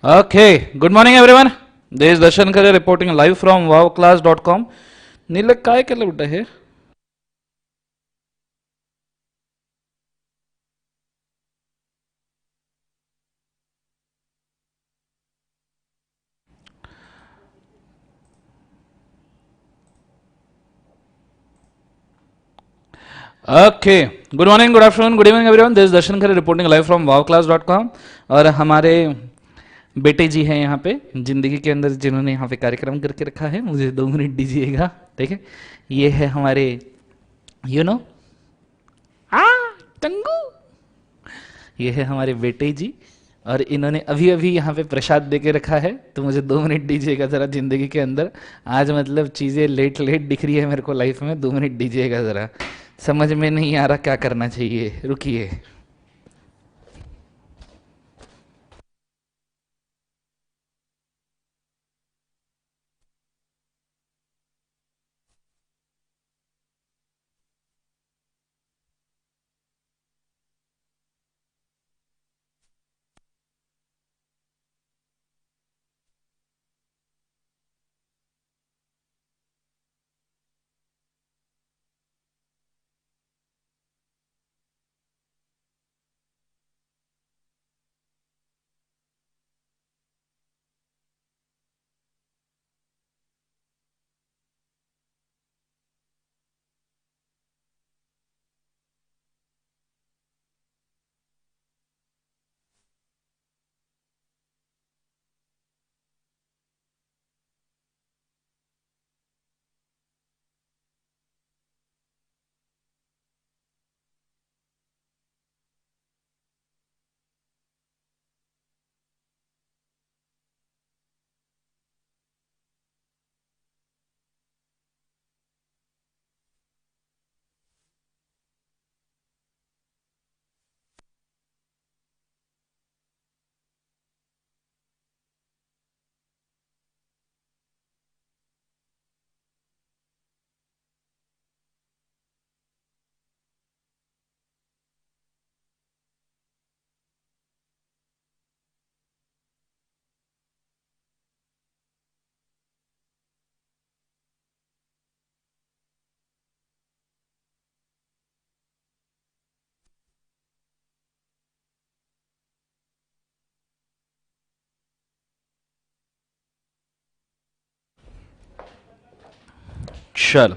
Okay, good morning everyone. This is Darshan Khare reporting live from wowclass.com. नीलक काय केलं बेटा हे? Okay, good morning, good afternoon, good evening everyone. This is Darshan Khare reporting live from wowclass.com. और हमारे बेटे जी हैं यहाँ पे जिंदगी के अंदर जिन्होंने यहाँ पे कार्यक्रम करके रखा है, मुझे 2 मिनट दीजिएगा, ठीक है? ये है हमारे यू नो टंगू, ये है हमारे बेटे जी और इन्होंने अभी अभी यहाँ पे प्रसाद दे के रखा है, तो मुझे 2 मिनट दीजिएगा ज़रा जिंदगी के अंदर। आज मतलब चीज़ें लेट लेट दिख रही है मेरे को लाइफ में, 2 मिनट दीजिएगा ज़रा, समझ में नहीं आ रहा क्या करना चाहिए, रुकिए। चल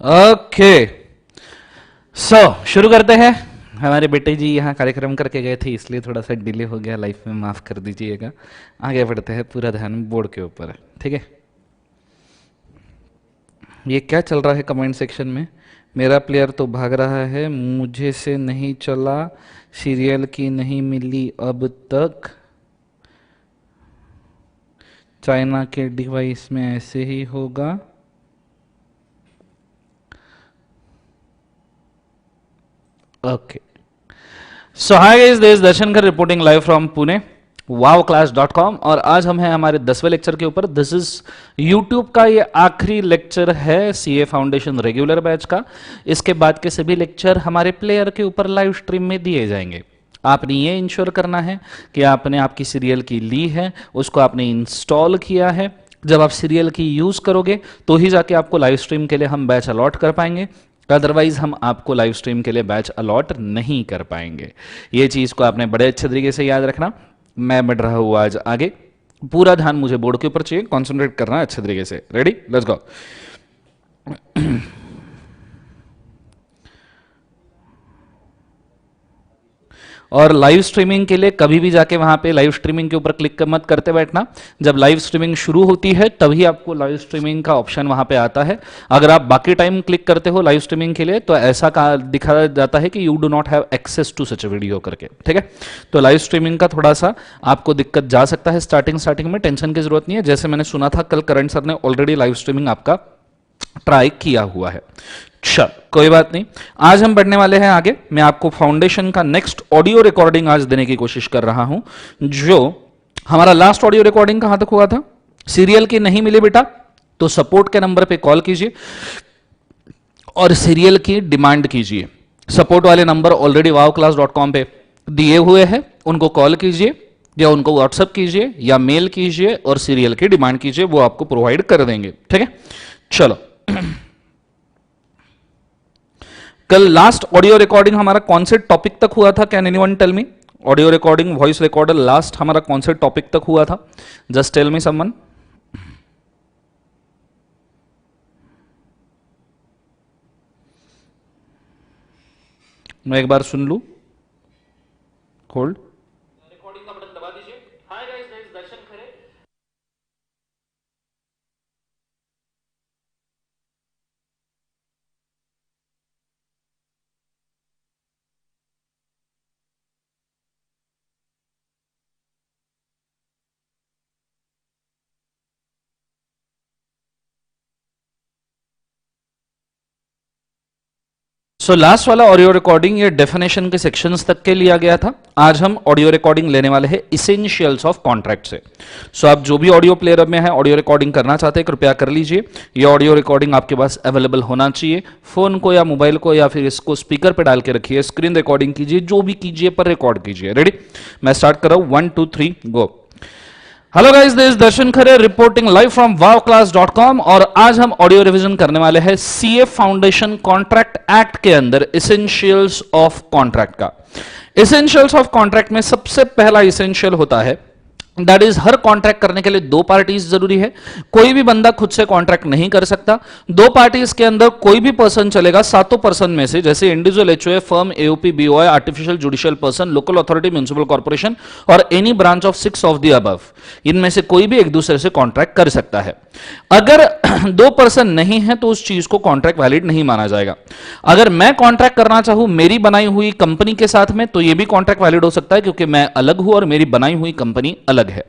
ओके, शुरू करते हैं। हमारे बेटे जी यहाँ कार्यक्रम करके गए थे, इसलिए थोड़ा सा डिले हो गया लाइफ में, माफ़ कर दीजिएगा। आगे बढ़ते हैं, पूरा ध्यान बोर्ड के ऊपर है, ठीक है? ये क्या चल रहा है कमेंट सेक्शन में? मेरा प्लेयर तो भाग रहा है, मुझे से नहीं चला, सीरियल की नहीं मिली अब तक, चाइना के डिवाइस में ऐसे ही होगा। Okay, so hi guys, this is Darshan Khar reporting live from Pune wowclass.com। और आज हम हैं हमारे 10वें लेक्चर के ऊपर। दिस इज यूट्यूब का ये आखिरी लेक्चर है सीए फाउंडेशन रेगुलर बैच का। इसके बाद के सभी लेक्चर हमारे प्लेयर के ऊपर लाइव स्ट्रीम में दिए जाएंगे। आपने ये इंश्योर करना है कि आपने आपकी सीरियल की ली है, उसको आपने इंस्टॉल किया है। जब आप सीरियल की यूज करोगे तो ही जाके आपको लाइव स्ट्रीम के लिए हम बैच अलॉट कर पाएंगे, अदरवाइज हम आपको लाइव स्ट्रीम के लिए बैच अलॉट नहीं कर पाएंगे। ये चीज को आपने बड़े अच्छे तरीके से याद रखना। मैं बढ़ रहा हूं आज आगे, पूरा ध्यान मुझे बोर्ड के ऊपर चाहिए, कॉन्सेंट्रेट करना है अच्छे तरीके से। Ready, let's go. और लाइव स्ट्रीमिंग के लिए कभी भी जाके वहां पे लाइव स्ट्रीमिंग के ऊपर क्लिक मत करते बैठना। जब लाइव स्ट्रीमिंग शुरू होती है तभी आपको लाइव स्ट्रीमिंग का ऑप्शन वहां पे आता है। अगर आप बाकी टाइम क्लिक करते हो लाइव स्ट्रीमिंग के लिए तो ऐसा दिखा जाता है कि you do not have access to such video करके, ठीक है? तो लाइव स्ट्रीमिंग का थोड़ा सा आपको दिक्कत जा सकता है स्टार्टिंग में, टेंशन की जरूरत नहीं है। जैसे मैंने सुना था कल करंट सर ने ऑलरेडी लाइव स्ट्रीमिंग आपका ट्राई किया हुआ है। चल कोई बात नहीं, आज हम बढ़ने वाले हैं आगे। मैं आपको फाउंडेशन का नेक्स्ट ऑडियो रिकॉर्डिंग आज देने की कोशिश कर रहा हूं। जो हमारा लास्ट ऑडियो रिकॉर्डिंग कहां तक हुआ था? सीरियल की नहीं मिली बेटा तो सपोर्ट के नंबर पे कॉल कीजिए और सीरियल की डिमांड कीजिए। सपोर्ट वाले नंबर ऑलरेडी wowclass.com पे दिए हुए हैं, उनको कॉल कीजिए या उनको व्हाट्सएप कीजिए या मेल कीजिए और सीरियल की डिमांड कीजिए, वो आपको प्रोवाइड कर देंगे। ठीक है, चलो। कल लास्ट ऑडियो रिकॉर्डिंग हमारा कौन से टॉपिक तक हुआ था? Can anyone tell me? Audio recording voice recorder last हमारा कौन से टॉपिक तक हुआ था? Just tell me someone. मैं एक बार सुन लूं। होल्ड। रिकॉर्डिंग का बटन दबा दीजिए। हाय guys, this is Darshan Khare. So last वाला ऑडियो रिकॉर्डिंग ये डेफिनेशन के सेक्शंस तक के लिया गया था। आज हम ऑडियो रिकॉर्डिंग लेने वाले हैं इसेंशियल्स ऑफ कॉन्ट्रैक्ट से। सो आप जो भी ऑडियो प्लेयर में है ऑडियो रिकॉर्डिंग करना चाहते हैं कृपया कर लीजिए। ये ऑडियो रिकॉर्डिंग आपके पास अवेलेबल होना चाहिए। फोन को या मोबाइल को या फिर इसको स्पीकर पे डाल के रखिए, स्क्रीन रिकॉर्डिंग कीजिए, जो भी कीजिए पर रिकॉर्ड कीजिए। रेडी? मैं स्टार्ट कर रहा हूं। 1 2 3 go. Hello guys, this is Darshan Khare reporting live from wowclass.com और आज हम ऑडियो रिवीजन करने वाले हैं सीए फाउंडेशन कॉन्ट्रैक्ट एक्ट के अंदर इसेंशियल्स ऑफ कॉन्ट्रैक्ट का। इसेंशियल्स ऑफ कॉन्ट्रैक्ट में सबसे पहला इसेंशियल होता है दैट इज हर कॉन्ट्रैक्ट करने के लिए दो पार्टीज जरूरी है। कोई भी बंदा खुद से कॉन्ट्रैक्ट नहीं कर सकता। दो पार्टीज के अंदर कोई भी पर्सन चलेगा। सातों पर्सन में से, जैसे individual, HOA, firm, AOP, BOI, artificial judicial person, local authority, municipal corporation और any branch of 6 of the above, इनमें से कोई भी एक दूसरे से कॉन्ट्रैक्ट कर सकता है। अगर दो पर्सन नहीं है तो उस चीज को कॉन्ट्रैक्ट वैलिड नहीं माना जाएगा। अगर मैं कॉन्ट्रैक्ट करना चाहूं मेरी बनाई हुई कंपनी के साथ में, तो यह भी कॉन्ट्रैक्ट वैलिड हो सकता है क्योंकि मैं अलग हूं और मेरी बनाई हुई कंपनी अलग है।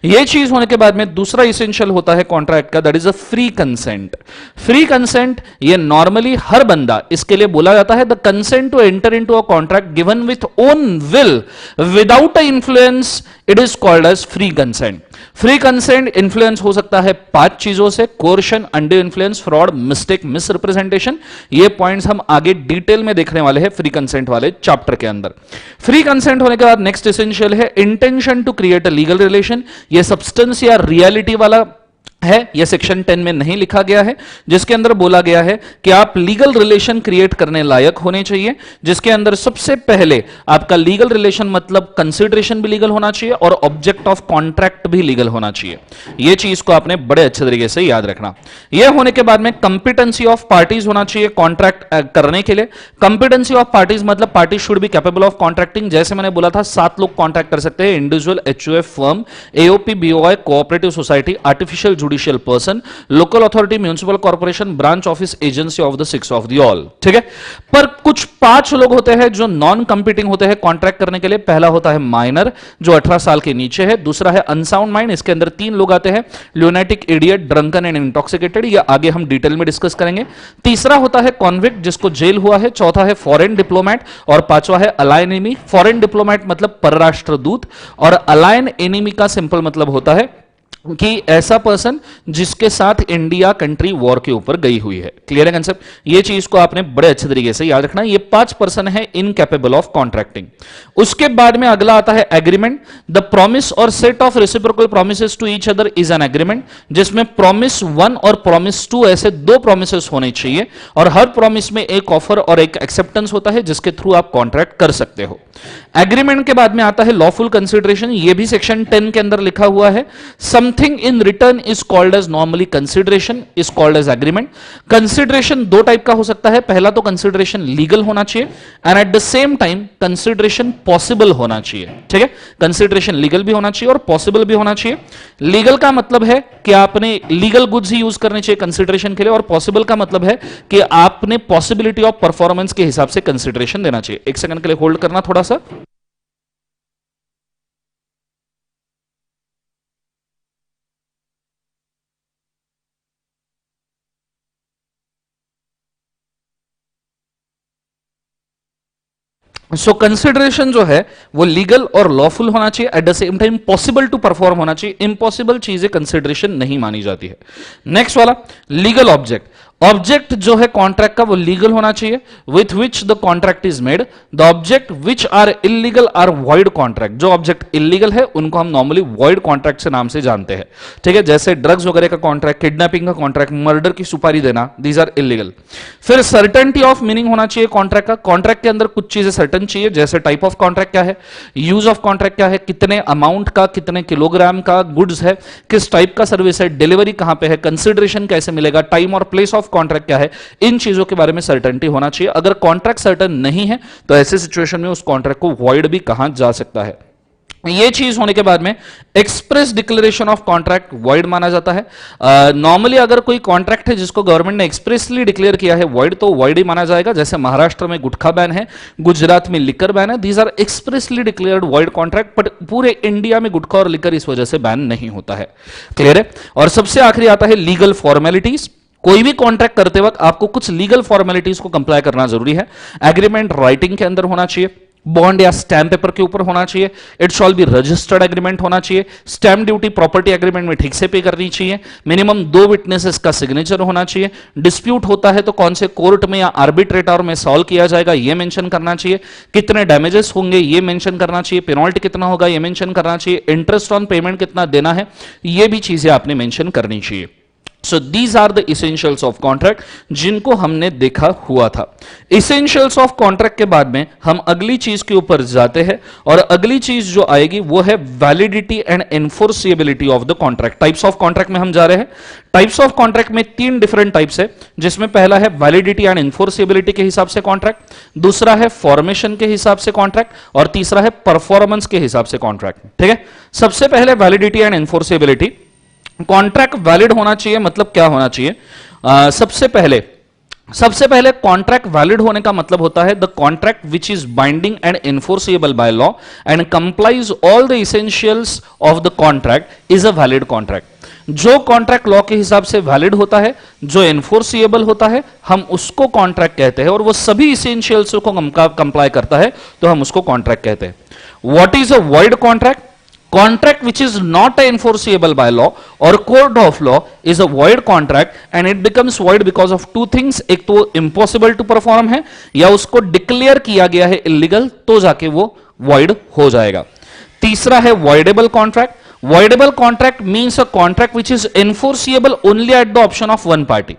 यह चीज होने के बाद में दूसरा इसेंशियल होता है कॉन्ट्रैक्ट का, that is a free consent. Free consent ये नॉर्मली हर बंदा, इसके लिए बोला जाता है the consent to enter into a contract given with own will without a influence, it is called as free consent. Free consent influence हो सकता है 5 चीजों से: coercion, under influence, fraud, mistake, misrepresentation. ये पॉइंट्स हम आगे डिटेल में देखने वाले हैं फ्री कंसेंट वाले चैप्टर के अंदर। फ्री कंसेंट होने के बाद नेक्स्ट एसेंशियल है intention to create a legal relation. ये सब्सटेंस या रियलिटी वाला है, यह सेक्शन 10 में नहीं लिखा गया है, जिसके अंदर बोला गया है कि आप लीगल रिलेशन क्रिएट करने लायक होने चाहिए, जिसके अंदर सबसे पहले आपका लीगल रिलेशन मतलब कंसिडरेशन भी लीगल होना चाहिए और ऑब्जेक्ट ऑफ कॉन्ट्रैक्ट भी लीगल होना चाहिए। यह चीज को आपने बड़े अच्छे तरीके से याद रखना। यह होने के बाद में कंपिटेंसी ऑफ पार्टीज होना चाहिए कॉन्ट्रैक्ट करने के लिए। कंपिटेंसी ऑफ पार्टीज मतलब party should be capable of contracting. जैसे मैंने बोला था 7 लोग कॉन्ट्रैक्ट कर सकते हैं: individual, HOA, firm, AOP, BOI, cooperative society, artificial judicial person, local authority, municipal corporation, branch office, agency of the 6 of the all. ठीक है, पर कुछ 5 लोग होते हैं जो नॉन कंपीटिंग होते हैं कॉन्ट्रैक्ट करने के लिए। पहला होता है माइनर, जो 18 साल के नीचे है। दूसरा है अनसाउंड माइंड, इसके अंदर 3 लोग आते हैं: lunatic, idiot, drunken and intoxicated. ये आगे हम डिटेल में डिस्कस करेंगे। तीसरा होता है कॉन्विक्ट, जिसको जेल हुआ है। चौथा है फॉरेन डिप्लोमेट और पांचवा है अलायन एनिमी। फॉरेन डिप्लोमेट मतलब परराष्ट्र दूत और अलायन एनिमी का सिंपल मतलब होता है कि ऐसा पर्सन जिसके साथ इंडिया कंट्री वॉर के ऊपर गई हुई है। क्लियर है कंसेप्ट? ये चीज को आपने बड़े अच्छे तरीके से याद रखना। ये 5 पर्सन है इनकैपेबल ऑफ कॉन्ट्रैक्टिंग। उसके बाद में अगला आता है एग्रीमेंट। द प्रॉमिस और set of reciprocal promises to each other is an agreement, जिसमें प्रॉमिस 1 और प्रॉमिस 2 ऐसे 2 प्रॉमिसेस होने चाहिए और हर प्रॉमिस में एक ऑफर और एक एक्सेप्टेंस होता है जिसके थ्रू आप कॉन्ट्रैक्ट कर सकते हो। एग्रीमेंट के बाद में आता है लॉफुल कंसिडरेशन। ये भी सेक्शन 10 के अंदर लिखा हुआ है। Something in return is called as normally consideration, is called as agreement. Consideration 2 type का हो सकता है। पहला तो कंसिडरेशन लीगल होना चाहिए and eight the same time consideration possible होना चाहिए। ठीक है, कंसिडरेशन लीगल भी होना चाहिए और पॉसिबल भी होना चाहिए। लीगल का मतलब है कि आपने लीगल गुड्स ही यूज करने चाहिए कंसिडरेशन के लिए, और पॉसिबल का मतलब है कि आपने पॉसिबिलिटी ऑफ परफॉर्मेंस के हिसाब से कंसिडरेशन देना चाहिए। एक सेकंड के लिए होल्ड करना थोड़ा सा। सो कंसिडरेशन जो है वो लीगल और लॉफुल होना चाहिए, at the same time possible to perform होना चाहिए। इम्पॉसिबल चीजें कंसिडरेशन नहीं मानी जाती है। नेक्स्ट वाला लीगल ऑब्जेक्ट। ऑब्जेक्ट जो है कॉन्ट्रैक्ट का वो लीगल होना चाहिए, with which the contract is made. The object which are illegal are void contract. जो ऑब्जेक्ट इलीगल है उनको हम नॉर्मली वॉइड कॉन्ट्रैक्ट से नाम से जानते हैं, ठीक है, जैसे ड्रग्स वगैरह का कॉन्ट्रैक्ट, किडनैपिंग का कॉन्ट्रैक्ट, मर्डर की सुपारी देना, दीज आर इलीगल। फिर सर्टेनिटी ऑफ मीनिंग होना चाहिए कॉन्ट्रैक्ट का। कॉन्ट्रैक्ट के अंदर कुछ चीजें सर्टन चाहिए, जैसे टाइप ऑफ कॉन्ट्रैक्ट क्या है, यूज ऑफ कॉन्ट्रैक्ट क्या है, कितने अमाउंट का, कितने किलोग्राम का गुड्स है, किस टाइप का सर्विस है, डिलीवरी कहां पे है, कंसिडरेशन कैसे मिलेगा, टाइम और प्लेस ऑफ कॉन्ट्रैक्ट क्या है, इन चीजों के बारे में सर्टेनिटी होना चाहिए। अगर कॉन्ट्रैक्ट सर्टन नहीं है तो ऐसे सिचुएशन में उस कॉन्ट्रैक्ट को वॉइड भी कहा जा सकता है। ये चीज होने के बाद में express declaration of contract void माना जाता है। नॉर्मली अगर कोई कॉन्ट्रैक्ट है जिसको गवर्नमेंट ने एक्सप्रेसली डिक्लेयर किया है वॉइड, तो वॉइड ही माना जाएगा। जैसे महाराष्ट्र में गुटखा बैन है, गुजरात में लिकर बैन है, these are expressly declared void contract, but पूरे इंडिया में गुटखा और लिकर इस वजह से बैन नहीं होता है। क्लियर है। और सबसे आखिरी आता है लीगल फॉर्मेलिटीज। कोई भी कॉन्ट्रैक्ट करते वक्त आपको कुछ लीगल फॉर्मेलिटीज को कंप्लाई करना जरूरी है। एग्रीमेंट राइटिंग के अंदर होना चाहिए, बॉन्ड या स्टैम्प पेपर के ऊपर होना चाहिए, it shawl be registered agreement होना चाहिए, स्टैम्प ड्यूटी प्रॉपर्टी एग्रीमेंट में ठीक से पे करनी चाहिए, मिनिमम 2 विटनेसेस का सिग्नेचर होना चाहिए, डिस्प्यूट होता है तो कौन से कोर्ट में या आर्बिट्रेटर में सॉल्व किया जाएगा ये मेंशन करना चाहिए, कितने डैमेजेस होंगे ये मेंशन करना चाहिए, पेनल्टी कितना होगा ये मेंशन करना चाहिए, इंटरेस्ट ऑन पेमेंट कितना देना है ये भी चीजें आपने मेंशन करनी चाहिए। So these are the essentials of contract जिनको हमने देखा हुआ था। इसेंशियल्स ऑफ कॉन्ट्रैक्ट के बाद में हम अगली चीज के ऊपर जाते हैं, और अगली चीज जो आएगी वो है validity and enforceability of the contract. Types of contract में हम जा रहे हैं। टाइप्स ऑफ कॉन्ट्रैक्ट में 3 डिफरेंट टाइप्स है, जिसमें पहला है वैलिडिटी एंड एनफोर्सिएबिलिटी के हिसाब से कॉन्ट्रैक्ट, दूसरा है फॉर्मेशन के हिसाब से कॉन्ट्रैक्ट, और तीसरा है परफॉर्मेंस के हिसाब से कॉन्ट्रैक्ट। ठीक है। सबसे पहले वैलिडिटी एंड एनफोर्सिएबिलिटी। कॉन्ट्रैक्ट वैलिड होना चाहिए मतलब क्या होना चाहिए? सबसे पहले कॉन्ट्रैक्ट वैलिड होने का मतलब होता है the contract which is binding and enforceable by law and complies all the essentials of the contract is a valid contract. जो कॉन्ट्रैक्ट लॉ के हिसाब से वैलिड होता है, जो एनफोर्सिएबल होता है, हम उसको कॉन्ट्रैक्ट कहते हैं, और वो सभी इसेंशियल्स को कंप्लाई करता है तो हम उसको कॉन्ट्रैक्ट कहते हैं। What is a void contract? Contract which is not enforceable by law or court of law is a void contract and it becomes void because of 2 things। एक तो impossible to perform है, या उसको declare किया गया है illegal, तो जाके वो void हो जाएगा। तीसरा है voidable contract। Voidable contract means a contract which is enforceable only at the option of one party।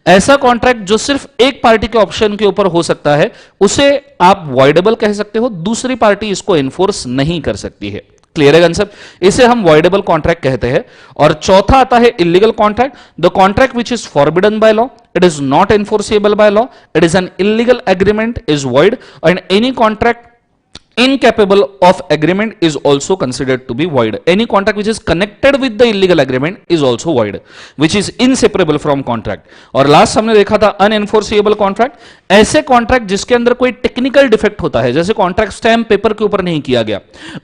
ऐसा कॉन्ट्रैक्ट जो सिर्फ एक पार्टी के ऑप्शन के ऊपर हो सकता है उसे आप voidable कह सकते हो, दूसरी पार्टी इसको एनफोर्स नहीं कर सकती है। क्लियर है कंसेप्ट? इसे हम वॉइडेबल कॉन्ट्रैक्ट कहते हैं। और चौथा आता है illegal contract. The contract which is forbidden by law, it is not enforceable by law, it is an illegal agreement, is void, and any contract incapable of agreement is also considered to be void। any contract which is connected with the illegal agreement is also void, which is inseparable from contract। और last हमने देखा था unenforceable contract, ऐसे contract जिसके अंदर कोई technical defect होता है, जैसे कॉन्ट्रैक्ट स्टैम्प पेपर के ऊपर नहीं किया गया,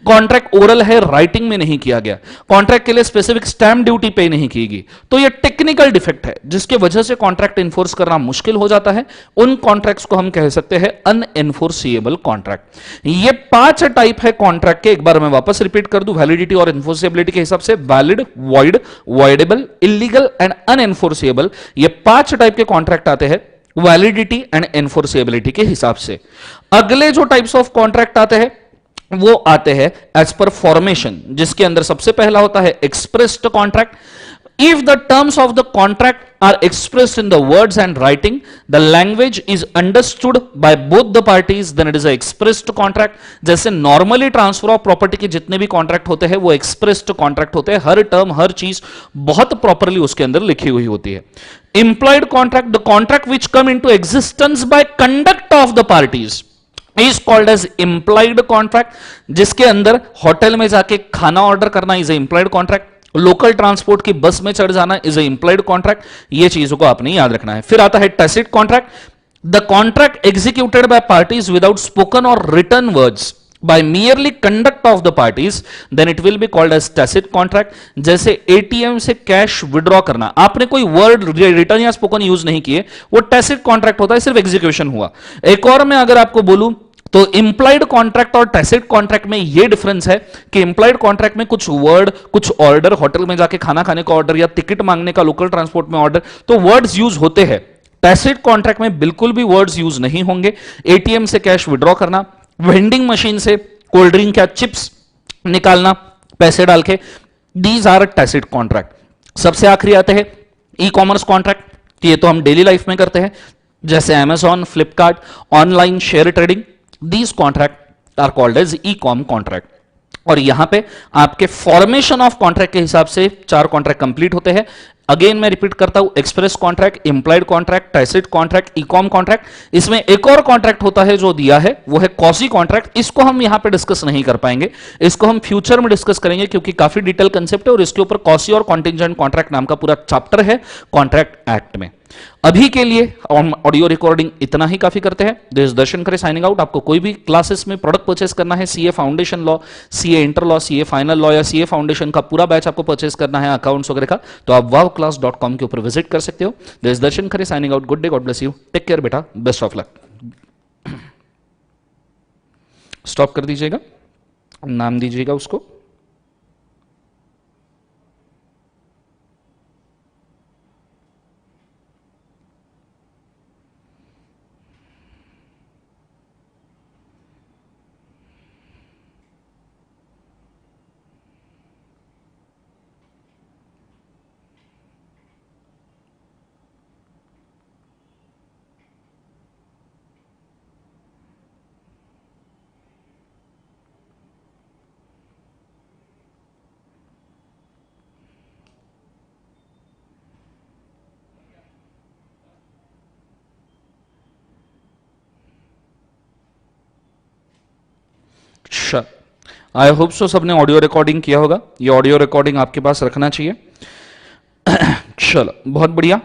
कॉन्ट्रैक्ट ओरल है राइटिंग में नहीं किया गया, कॉन्ट्रैक्ट के लिए स्पेसिफिक स्टैम्प ड्यूटी पे नहीं की गई, तो ये टेक्निकल डिफेक्ट है जिसके वजह से कॉन्ट्रैक्ट इन्फोर्स करना मुश्किल हो जाता है। उन कॉन्ट्रैक्ट्स को हम कह सकते हैं अनएनफोर्सिएबल कॉन्ट्रैक्ट। ये 5 टाइप है कॉन्ट्रैक्ट के, एक बार मैं वापस रिपीट कर दूं वैलिडिटी और एनफोर्सिबिलिटी के हिसाब से। Valid, void, voidable, illegal and अनएनफोर्सिएबल, ये 5 टाइप के कॉन्ट्रैक्ट आते हैं वैलिडिटी एंड एनफोर्सिबिलिटी के हिसाब से। अगले जो टाइप्स ऑफ कॉन्ट्रैक्ट आते हैं वो आते हैं एज पर फॉर्मेशन, जिसके अंदर सबसे पहला होता है expressed contract. If the terms of the contract are expressed in the words and writing, the language is understood by both the parties, then it is a expressed contract। जैसे normally transfer of property के जितने भी contract होते हैं वो expressed contract होते हैं, हर term हर चीज बहुत properly उसके अंदर लिखी हुई होती है। Implied contract, the contract which come into existence by conduct of the parties is called as implied contract। जिसके अंदर होटल में जाके खाना ऑर्डर करना is a implied contract, local transport की बस में चढ़ जाना इज ए इंप्लाइड कॉन्ट्रैक्ट। ये चीजों को आपने याद रखना है। फिर आता है tacit contract, the contract executed by parties without spoken और written words by merely conduct of the parties, then it will be called as tacit contract। जैसे एटीएम से कैश विड्रॉ करना, आपने कोई वर्ड रिटर्न या स्पोकन यूज नहीं किए, वो टैसिट कॉन्ट्रैक्ट होता है, सिर्फ एग्जीक्यूशन हुआ। एक और मैं अगर आपको बोलूं तो इंप्लाइड कॉन्ट्रैक्ट और टैसिट कॉन्ट्रैक्ट में यह डिफरेंस है कि इंप्लाइड कॉन्ट्रैक्ट में कुछ वर्ड, कुछ ऑर्डर, होटल में जाके खाना खाने का ऑर्डर या टिकट मांगने का लोकल ट्रांसपोर्ट में ऑर्डर, तो वर्ड्स यूज होते हैं। टैसिट कॉन्ट्रैक्ट में बिल्कुल भी वर्ड्स यूज नहीं होंगे। एटीएम से कैश विड्रॉ करना, वेंडिंग मशीन से कोल्ड ड्रिंक या चिप्स निकालना पैसे डाल के, दीज आर टैसिट कॉन्ट्रैक्ट। सबसे आखिरी आते हैं ई कॉमर्स कॉन्ट्रैक्ट। ये तो हम डेली लाइफ में करते हैं, जैसे Amazon, Flipkart, online share trading. These contract are called as e com contract. और यहां पे आपके फॉर्मेशन ऑफ कॉन्ट्रैक्ट के हिसाब से 4 कॉन्ट्रैक्ट कंप्लीट होते हैं। अगेन मैं रिपीट करता हूं, express contract, implied contract, tacit contract, ecom contract. इसमें एक और कॉन्ट्रैक्ट होता है जो दिया है, वो है कॉसी कॉन्ट्रैक्ट। इसको हम यहां पे डिस्कस नहीं कर पाएंगे, इसको हम फ्यूचर में डिस्कस करेंगे क्योंकि काफी डिटेल कंसेप्ट है और इसके ऊपर कॉसी और कॉन्टिंजेंट कॉन्ट्रैक्ट नाम का पूरा चैप्टर है कॉन्ट्रैक्ट एक्ट में। अभी के लिए ऑडियो रिकॉर्डिंग इतना ही काफी करते हैं। दिस दर्शन करे साइनिंग आउट। आपको कोई भी क्लासेस में प्रोडक्ट परचेस करना है, CA foundation law, CA inter law, CA final law या सीए फाउंडेशन का पूरा बैच आपको परचेस करना है, अकाउंट्स वगैरह का, तो आप wowclass.com के ऊपर विजिट कर सकते हो। दिस दर्शन करे signing out. Good day, God bless you, take care बेटा, बेस्ट ऑफ लक। स्टॉप कर दीजिएगा, नाम दीजिएगा उसको। आई होप सो सबने ऑडियो रिकॉर्डिंग किया होगा। ये ऑडियो रिकॉर्डिंग आपके पास रखना चाहिए। चलो बहुत बढ़िया।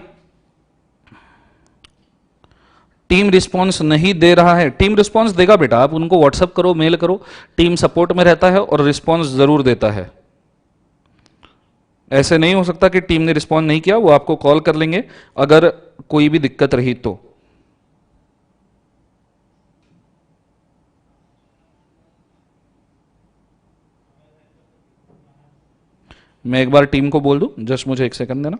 टीम रिस्पॉन्स नहीं दे रहा है, टीम रिस्पॉन्स देगा बेटा, आप उनको व्हाट्सअप करो, मेल करो, टीम सपोर्ट में रहता है और रिस्पॉन्स जरूर देता है। ऐसे नहीं हो सकता कि टीम ने रिस्पॉन्स नहीं किया, वो आपको कॉल कर लेंगे अगर कोई भी दिक्कत रही तो। मैं एक बार टीम को बोल दूं, जस्ट मुझे एक सेकंड देना।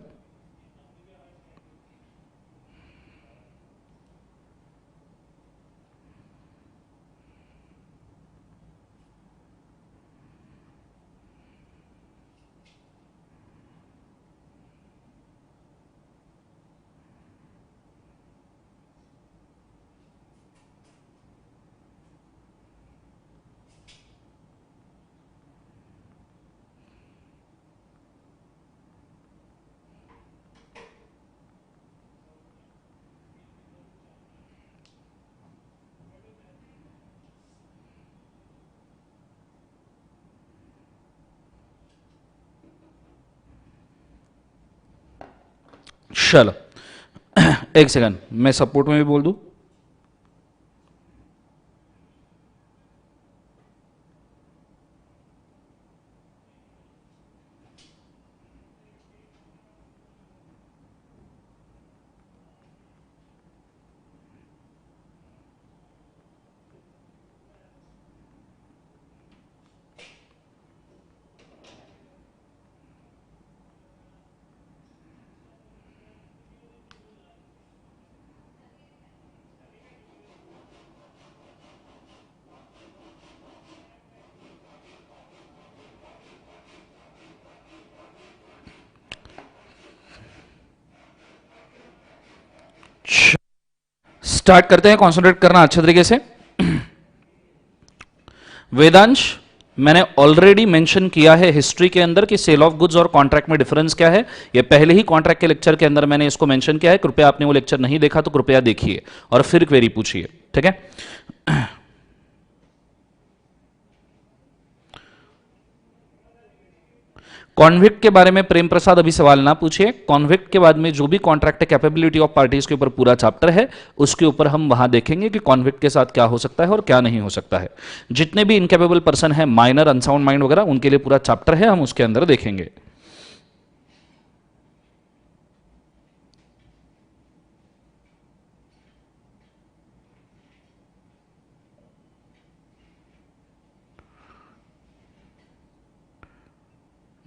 चलो एक सेकंड, मैं सपोर्ट में भी बोल दूं। स्टार्ट करते हैं, कॉन्सेंट्रेट करना अच्छे तरीके से। वेदांश, मैंने ऑलरेडी मेंशन किया है हिस्ट्री के अंदर कि सेल ऑफ गुड्स और कॉन्ट्रैक्ट में डिफरेंस क्या है। ये पहले ही कॉन्ट्रैक्ट के लेक्चर के अंदर मैंने इसको मेंशन किया है। कृपया आपने वो लेक्चर नहीं देखा तो कृपया देखिए और फिर क्वेरी पूछिए, ठीक है। कॉन्विक्ट के बारे में प्रेम प्रसाद अभी सवाल ना पूछिए। कॉन्विक्ट के बाद में जो भी कॉन्ट्रैक्ट है, कैपेबिलिटी ऑफ पार्टीज के ऊपर पूरा चैप्टर है, उसके ऊपर हम वहां देखेंगे कि कॉन्विक्ट के साथ क्या हो सकता है और क्या नहीं हो सकता है। जितने भी इनकेपेबल पर्सन है, माइनर, अनसाउंड माइंड वगैरह, उनके लिए पूरा चैप्टर है, हम उसके अंदर देखेंगे।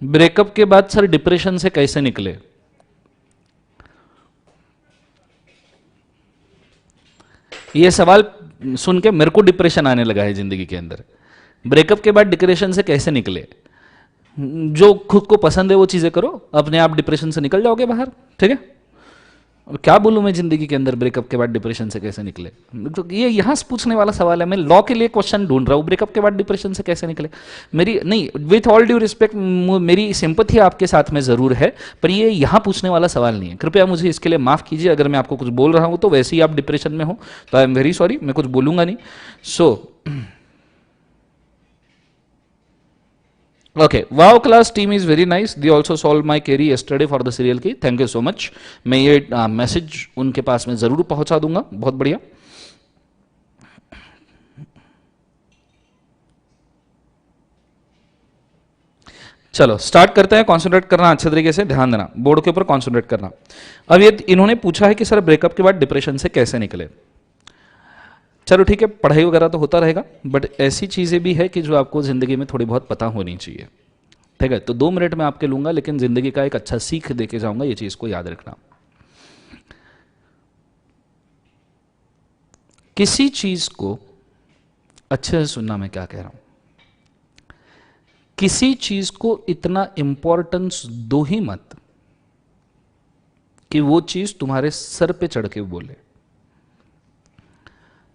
ब्रेकअप के बाद सर डिप्रेशन से कैसे निकले? ये सवाल सुन के मेरे को डिप्रेशन आने लगा है जिंदगी के अंदर। ब्रेकअप के बाद डिप्रेशन से कैसे निकले? जो खुद को पसंद है वो चीजें करो, अपने आप डिप्रेशन से निकल जाओगे बाहर। ठीक है, और क्या बोलूं मैं जिंदगी के अंदर ब्रेकअप के बाद डिप्रेशन से कैसे निकले? तो ये यहां से पूछने वाला सवाल है। मैं लॉ के लिए क्वेश्चन ढूंढ रहा हूं, ब्रेकअप के बाद डिप्रेशन से कैसे निकले। मेरी नहीं, विथ ऑल ड्यू रिस्पेक्ट, मेरी सिंपथी आपके साथ में जरूर है, पर ये यहां पूछने वाला सवाल नहीं है। कृपया मुझे इसके लिए माफ कीजिए अगर मैं आपको कुछ बोल रहा हूं तो वैसे ही आप डिप्रेशन में हो, तो आई एम वेरी सॉरी, मैं कुछ बोलूंगा नहीं। सो Okay, wow class team is very nice. They also solved my query yesterday for the serial key. Thank you so much. मैं ये मैसेज उनके पास में जरूर पहुंचा दूंगा। बहुत बढ़िया। चलो स्टार्ट करते हैं। कॉन्सेंट्रेट करना अच्छे तरीके से, ध्यान देना, बोर्ड के ऊपर कॉन्सेंट्रेट करना। अब ये इन्होंने पूछा है कि सर ब्रेकअप के बाद डिप्रेशन से कैसे निकले। चलो ठीक है, पढ़ाई वगैरह तो होता रहेगा, बट ऐसी चीज़ें भी है कि जो आपको ज़िंदगी में थोड़ी बहुत पता होनी चाहिए। ठीक है, तो 2 मिनट में आपके लूंगा, लेकिन ज़िंदगी का एक अच्छा सीख दे के जाऊंगा, ये चीज़ को याद रखना। किसी चीज़ को अच्छे से सुनना, मैं क्या कह रहा हूं। किसी चीज़ को इतना इंपॉर्टेंस दो ही मत कि वो चीज़ तुम्हारे सर पे चढ़ के बोले।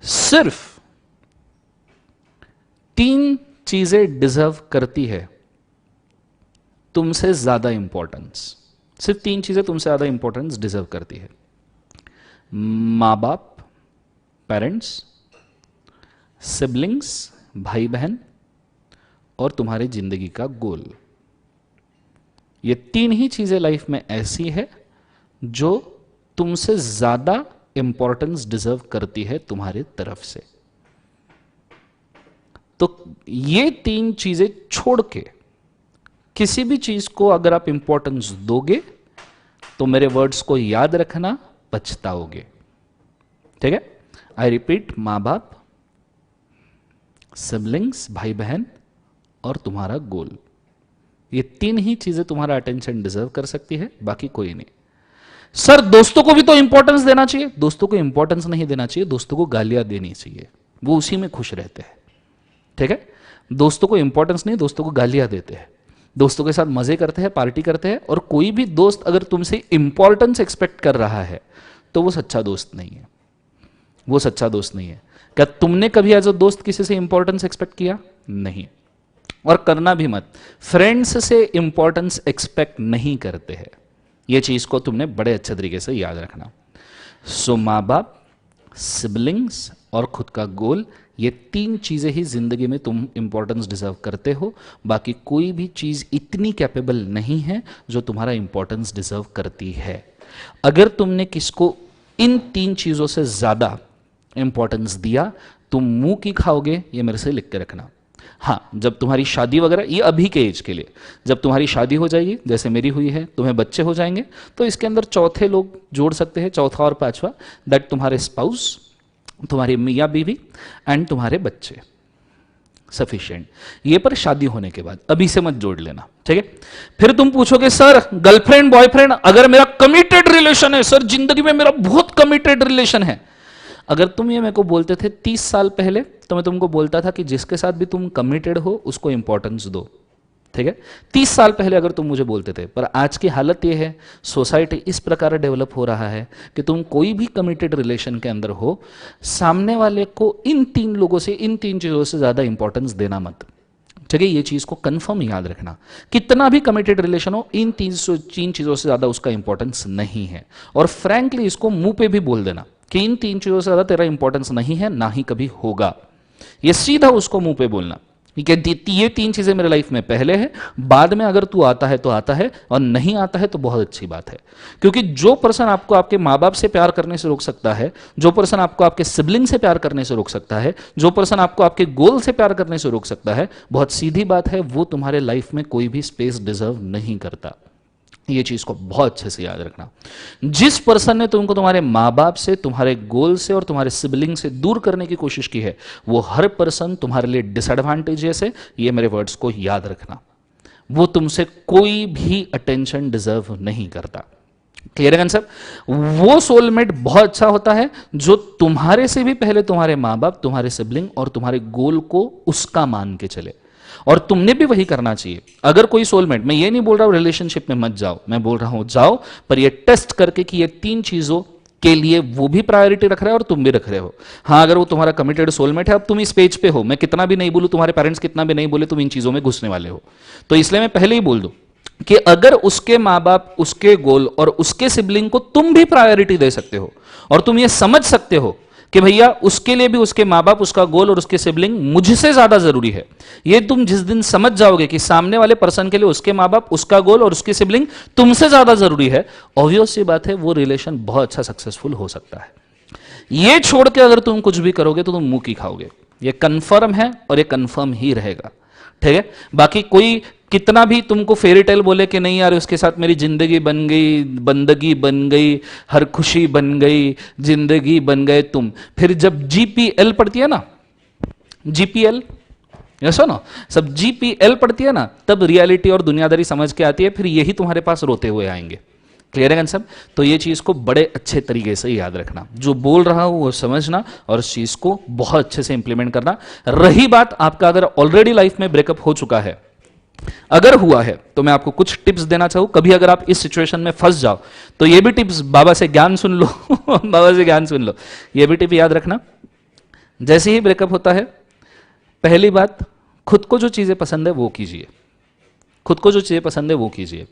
सिर्फ 3 चीजें डिजर्व करती है तुमसे ज्यादा इंपॉर्टेंस। सिर्फ 3 चीजें तुमसे ज्यादा इंपॉर्टेंस डिजर्व करती है। मां बाप, पेरेंट्स, सिबलिंग्स, भाई बहन, और तुम्हारी जिंदगी का गोल। ये 3 ही चीजें लाइफ में ऐसी है जो तुमसे ज्यादा इंपॉर्टेंस डिजर्व करती है तुम्हारे तरफ से। तो ये 3 चीजें छोड़ के किसी भी चीज को अगर आप इंपॉर्टेंस दोगे तो मेरे वर्ड्स को याद रखना, पछताओगे। ठीक है, आई रिपीट, मां बाप, सिबलिंग्स, भाई बहन, और तुम्हारा गोल। ये 3 ही चीजें तुम्हारा अटेंशन डिजर्व कर सकती है, बाकी कोई नहीं। सर दोस्तों को भी तो इंपॉर्टेंस देना चाहिए। दोस्तों को इंपॉर्टेंस नहीं देना चाहिए, दोस्तों को गालियां देनी चाहिए, वो उसी में खुश रहते हैं। ठीक है, दोस्तों को इंपॉर्टेंस नहीं, दोस्तों को गालियां देते हैं, दोस्तों के साथ मजे करते हैं, पार्टी करते हैं। और कोई भी दोस्त अगर तुमसे इंपॉर्टेंस एक्सपेक्ट कर रहा है तो वो सच्चा दोस्त नहीं है, वो सच्चा दोस्त नहीं है। क्या तुमने कभी एज अ दोस्त किसी से इंपॉर्टेंस एक्सपेक्ट किया? नहीं, और करना भी मत। फ्रेंड्स से इंपॉर्टेंस एक्सपेक्ट नहीं करते हैं, ये चीज को तुमने बड़े अच्छे तरीके से याद रखना। सो मां बाप, सिबलिंग्स और खुद का गोल, ये 3 चीजें ही जिंदगी में तुम इंपॉर्टेंस डिजर्व करते हो। बाकी कोई भी चीज इतनी कैपेबल नहीं है जो तुम्हारा इंपॉर्टेंस डिजर्व करती है। अगर तुमने किसको इन 3 चीजों से ज्यादा इंपॉर्टेंस दिया, तुम मुंह की खाओगे, ये मेरे से लिख के रखना। हाँ, जब तुम्हारी शादी वगैरह, ये अभी के एज के लिए, जब तुम्हारी शादी हो जाएगी, जैसे मेरी हुई है, तुम्हें बच्चे हो जाएंगे, तो इसके अंदर चौथे लोग जोड़ सकते हैं, चौथा और पांचवा, दैट तुम्हारे स्पाउस, तुम्हारी मियाँ बीवी एंड तुम्हारे बच्चे, सफिशिएंट। ये पर शादी होने के बाद, अभी से मत जोड़ लेना। ठीक है, फिर तुम पूछोगे सर गर्लफ्रेंड बॉयफ्रेंड, अगर मेरा कमिटेड रिलेशन है, सर जिंदगी में मेरा बहुत कमिटेड रिलेशन है। अगर तुम ये मेरे को बोलते थे 30 साल पहले, तो मैं तुमको बोलता था कि जिसके साथ भी तुम कमिटेड हो उसको इंपॉर्टेंस दो। ठीक है, 30 साल पहले अगर तुम मुझे बोलते थे, पर आज की हालत ये है, सोसाइटी इस प्रकार डेवलप हो रहा है कि तुम कोई भी कमिटेड रिलेशन के अंदर हो, सामने वाले को इन 3 लोगों से, इन 3 चीजों से ज्यादा इंपॉर्टेंस देना मत। ठीक है, ये चीज को कंफर्म याद रखना, कितना भी कमिटेड रिलेशन हो, इन 3 चीजों से ज्यादा उसका इंपॉर्टेंस नहीं है। और फ्रैंकली इसको मुंह पे भी बोल देना कि इन 3 चीजों से ज्यादा तेरा इंपॉर्टेंस नहीं है, ना ही कभी होगा। ये सीधा उसको मुंह पे बोलना कि ये 3 चीजें मेरे लाइफ में पहले है, बाद में अगर तू आता है तो आता है, और नहीं आता है तो बहुत अच्छी बात है। क्योंकि जो पर्सन आपको आपके माँ बाप से प्यार करने से रोक सकता है, जो पर्सन आपको आपके सिबलिंग से प्यार करने से रोक सकता है, जो पर्सन आपको आपके गोल से प्यार करने से रोक सकता है, बहुत सीधी बात है, वो तुम्हारे लाइफ में कोई भी स्पेस डिजर्व नहीं करता। ये चीज को बहुत अच्छे से याद रखना। जिस पर्सन ने तुमको तुम्हारे माँ बाप से, तुम्हारे गोल से और तुम्हारे सिबलिंग से दूर करने की कोशिश की है, वो हर पर्सन तुम्हारे लिए डिसएडवांटेजेस है। ये मेरे वर्ड्स को याद रखना। वो तुमसे कोई भी अटेंशन डिजर्व नहीं करता। क्लियर है कंसेप्ट? वो सोलमेट बहुत अच्छा होता है जो तुम्हारे से भी पहले तुम्हारे मां बाप, तुम्हारे सिबलिंग और तुम्हारे गोल को उसका मान के चले, और तुमने भी वही करना चाहिए। अगर कोई सोलमेट, मैं ये नहीं बोल रहा हूं रिलेशनशिप में मत जाओ, मैं बोल रहा हूं जाओ, पर ये टेस्ट करके कि ये तीन चीजों के लिए वो भी प्रायोरिटी रख रहा है और तुम भी रख रहे हो। हाँ, अगर वो तुम्हारा कमिटेड सोलमेट है, अब तुम इस पेज पे हो, मैं कितना भी नहीं बोलूं, तुम्हारे पेरेंट्स कितना भी नहीं बोले, तुम इन चीजों में घुसने वाले हो, तो इसलिए मैं पहले ही बोल दूं कि अगर उसके मां बाप, उसके गोल और उसके सिबलिंग को तुम भी प्रायोरिटी दे सकते हो, और तुम ये समझ सकते हो कि भैया उसके लिए भी उसके मां बाप, उसका गोल और उसके सिबलिंग मुझसे ज्यादा जरूरी है, ये तुम जिस दिन समझ जाओगे कि सामने वाले पर्सन के लिए उसके मां बाप, उसका गोल और उसकी सिबलिंग तुमसे ज्यादा जरूरी है, ऑब्वियस सी बात है वो रिलेशन बहुत अच्छा सक्सेसफुल हो सकता है। ये छोड़ के अगर तुम कुछ भी करोगे तो तुम मुंह की खाओगे, ये कंफर्म है और ये कंफर्म ही रहेगा। ठीक है, बाकी कोई कितना भी तुमको फेरी टेल बोले कि नहीं यार उसके साथ मेरी जिंदगी बन गई, बंदगी बन गई, हर खुशी बन गई, जिंदगी बन गए तुम, फिर जब जीपीएल पढ़ती है ना, जीपीएल, यस ना, सब जीपीएल पढ़ती है ना, तब रियलिटी और दुनियादारी समझ के आती है, फिर यही तुम्हारे पास रोते हुए आएंगे। क्लियर है कंसेप्ट? तो ये चीज को बड़े अच्छे तरीके से याद रखना, जो बोल रहा हूं वो समझना और इस चीज को बहुत अच्छे से इंप्लीमेंट करना। रही बात आपका अगर ऑलरेडी लाइफ में ब्रेकअप हो चुका है, अगर हुआ है, तो मैं आपको कुछ टिप्स देना चाहूं, कभी अगर आप इस सिचुएशन में फंस जाओ तो ये भी टिप्स, बाबा से ज्ञान सुन लो बाबा से ज्ञान सुन लो, ये भी टिप याद रखना। जैसे ही ब्रेकअप होता है, पहली बात, खुद को जो चीजें पसंद है वो कीजिए, खुद को जो चीजें पसंद है वो कीजिए।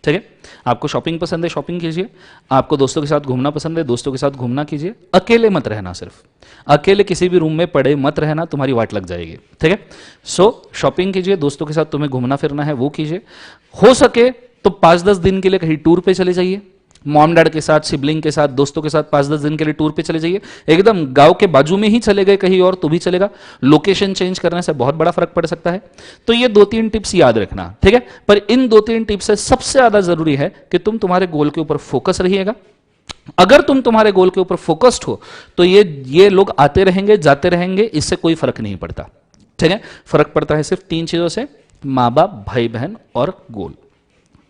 ठीक है, आपको शॉपिंग पसंद है, शॉपिंग कीजिए, आपको दोस्तों के साथ घूमना पसंद है, दोस्तों के साथ घूमना कीजिए, अकेले मत रहना, सिर्फ अकेले किसी भी रूम में पड़े मत रहना, तुम्हारी वाट लग जाएगी। ठीक है, सो शॉपिंग कीजिए, दोस्तों के साथ तुम्हें घूमना फिरना है वो कीजिए, हो सके तो 5-10 दिन के लिए कहीं टूर पे चले जाइए, मॉम डैड के साथ, सिबलिंग के साथ, दोस्तों के साथ 5-10 दिन के लिए टूर पे चले जाइए, एकदम गांव के बाजू में ही चले गए कहीं और तो भी चलेगा, लोकेशन चेंज करने से बहुत बड़ा फर्क पड़ सकता है। तो ये 2-3 टिप्स याद रखना। ठीक है, पर इन 2-3 टिप्स से सबसे ज्यादा जरूरी है कि तुम तुम्हारे गोल के ऊपर फोकस रहिएगा। अगर तुम तुम्हारे गोल के ऊपर फोकस्ड हो तो ये लोग आते रहेंगे, जाते रहेंगे, इससे कोई फर्क नहीं पड़ता। ठीक है, फर्क पड़ता है सिर्फ 3 चीजों से, मां बाप, भाई बहन और गोल,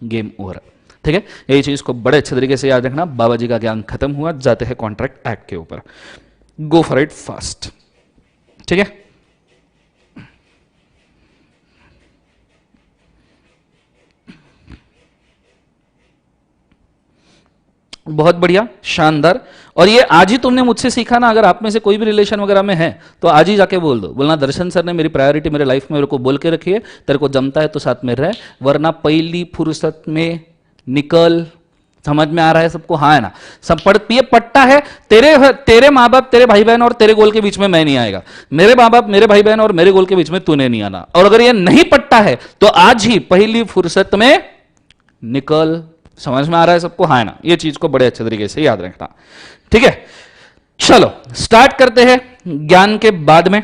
गेम ओवर। ठीक है, यही चीज को बड़े अच्छे तरीके से याद रखना। बाबा जी का ज्ञान खत्म हुआ, जाते हैं कॉन्ट्रैक्ट एक्ट के ऊपर, गो फॉर इट फास्ट। ठीक है, बहुत बढ़िया, शानदार। और ये आज ही तुमने मुझसे सीखा ना, अगर आप में से कोई भी रिलेशन वगैरह में है तो आज ही जाके बोल दो, बोलना दर्शन सर ने मेरी प्रायोरिटी मेरे लाइफ में मेरे को बोल के रखी है, तेरे को जमता है तो साथ में रह, वरना पहली फुर्सत में निकल। समझ में आ रहा है सबको? हाँ है ना? सब ये पट्टा है, तेरे माँ बाप, तेरे भाई बहन और तेरे गोल के बीच में मैं नहीं आएगा, मेरे माँ बाप, मेरे भाई बहन और मेरे गोल के बीच में तूने नहीं आना। और अगर ये नहीं पट्टा है तो आज ही पहली फुर्सत में निकल। समझ में आ रहा है सबको? हाँ है ना? ये चीज को बड़े अच्छे तरीके से याद रखना। ठीक है, चलो स्टार्ट करते हैं ज्ञान के बाद में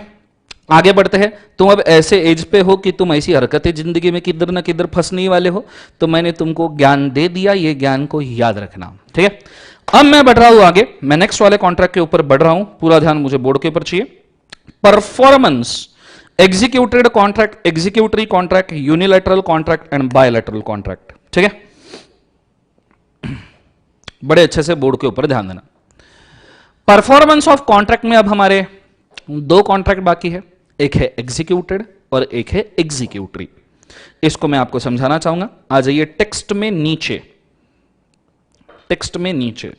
आगे बढ़ते हैं। तुम अब ऐसे एज पे हो कि तुम ऐसी हरकतें जिंदगी में किधर ना किधर फंसने वाले हो, तो मैंने तुमको ज्ञान दे दिया, ये ज्ञान को याद रखना। ठीक है, अब मैं बढ़ रहा हूं आगे, मैं नेक्स्ट वाले कॉन्ट्रैक्ट के ऊपर बढ़ रहा हूं, पूरा ध्यान मुझे बोर्ड के ऊपर चाहिए। Performance, executed contract, executory contract, unilateral contract and bilateral contract. ठीक है, बड़े अच्छे से बोर्ड के ऊपर ध्यान देना। परफॉर्मेंस ऑफ कॉन्ट्रैक्ट में अब हमारे 2 कॉन्ट्रैक्ट बाकी है, एक है एग्जीक्यूटेड और एक है एग्जीक्यूटरी। इसको मैं आपको समझाना चाहूंगा। आ जाइए टेक्स्ट में नीचे, टेक्स्ट में नीचे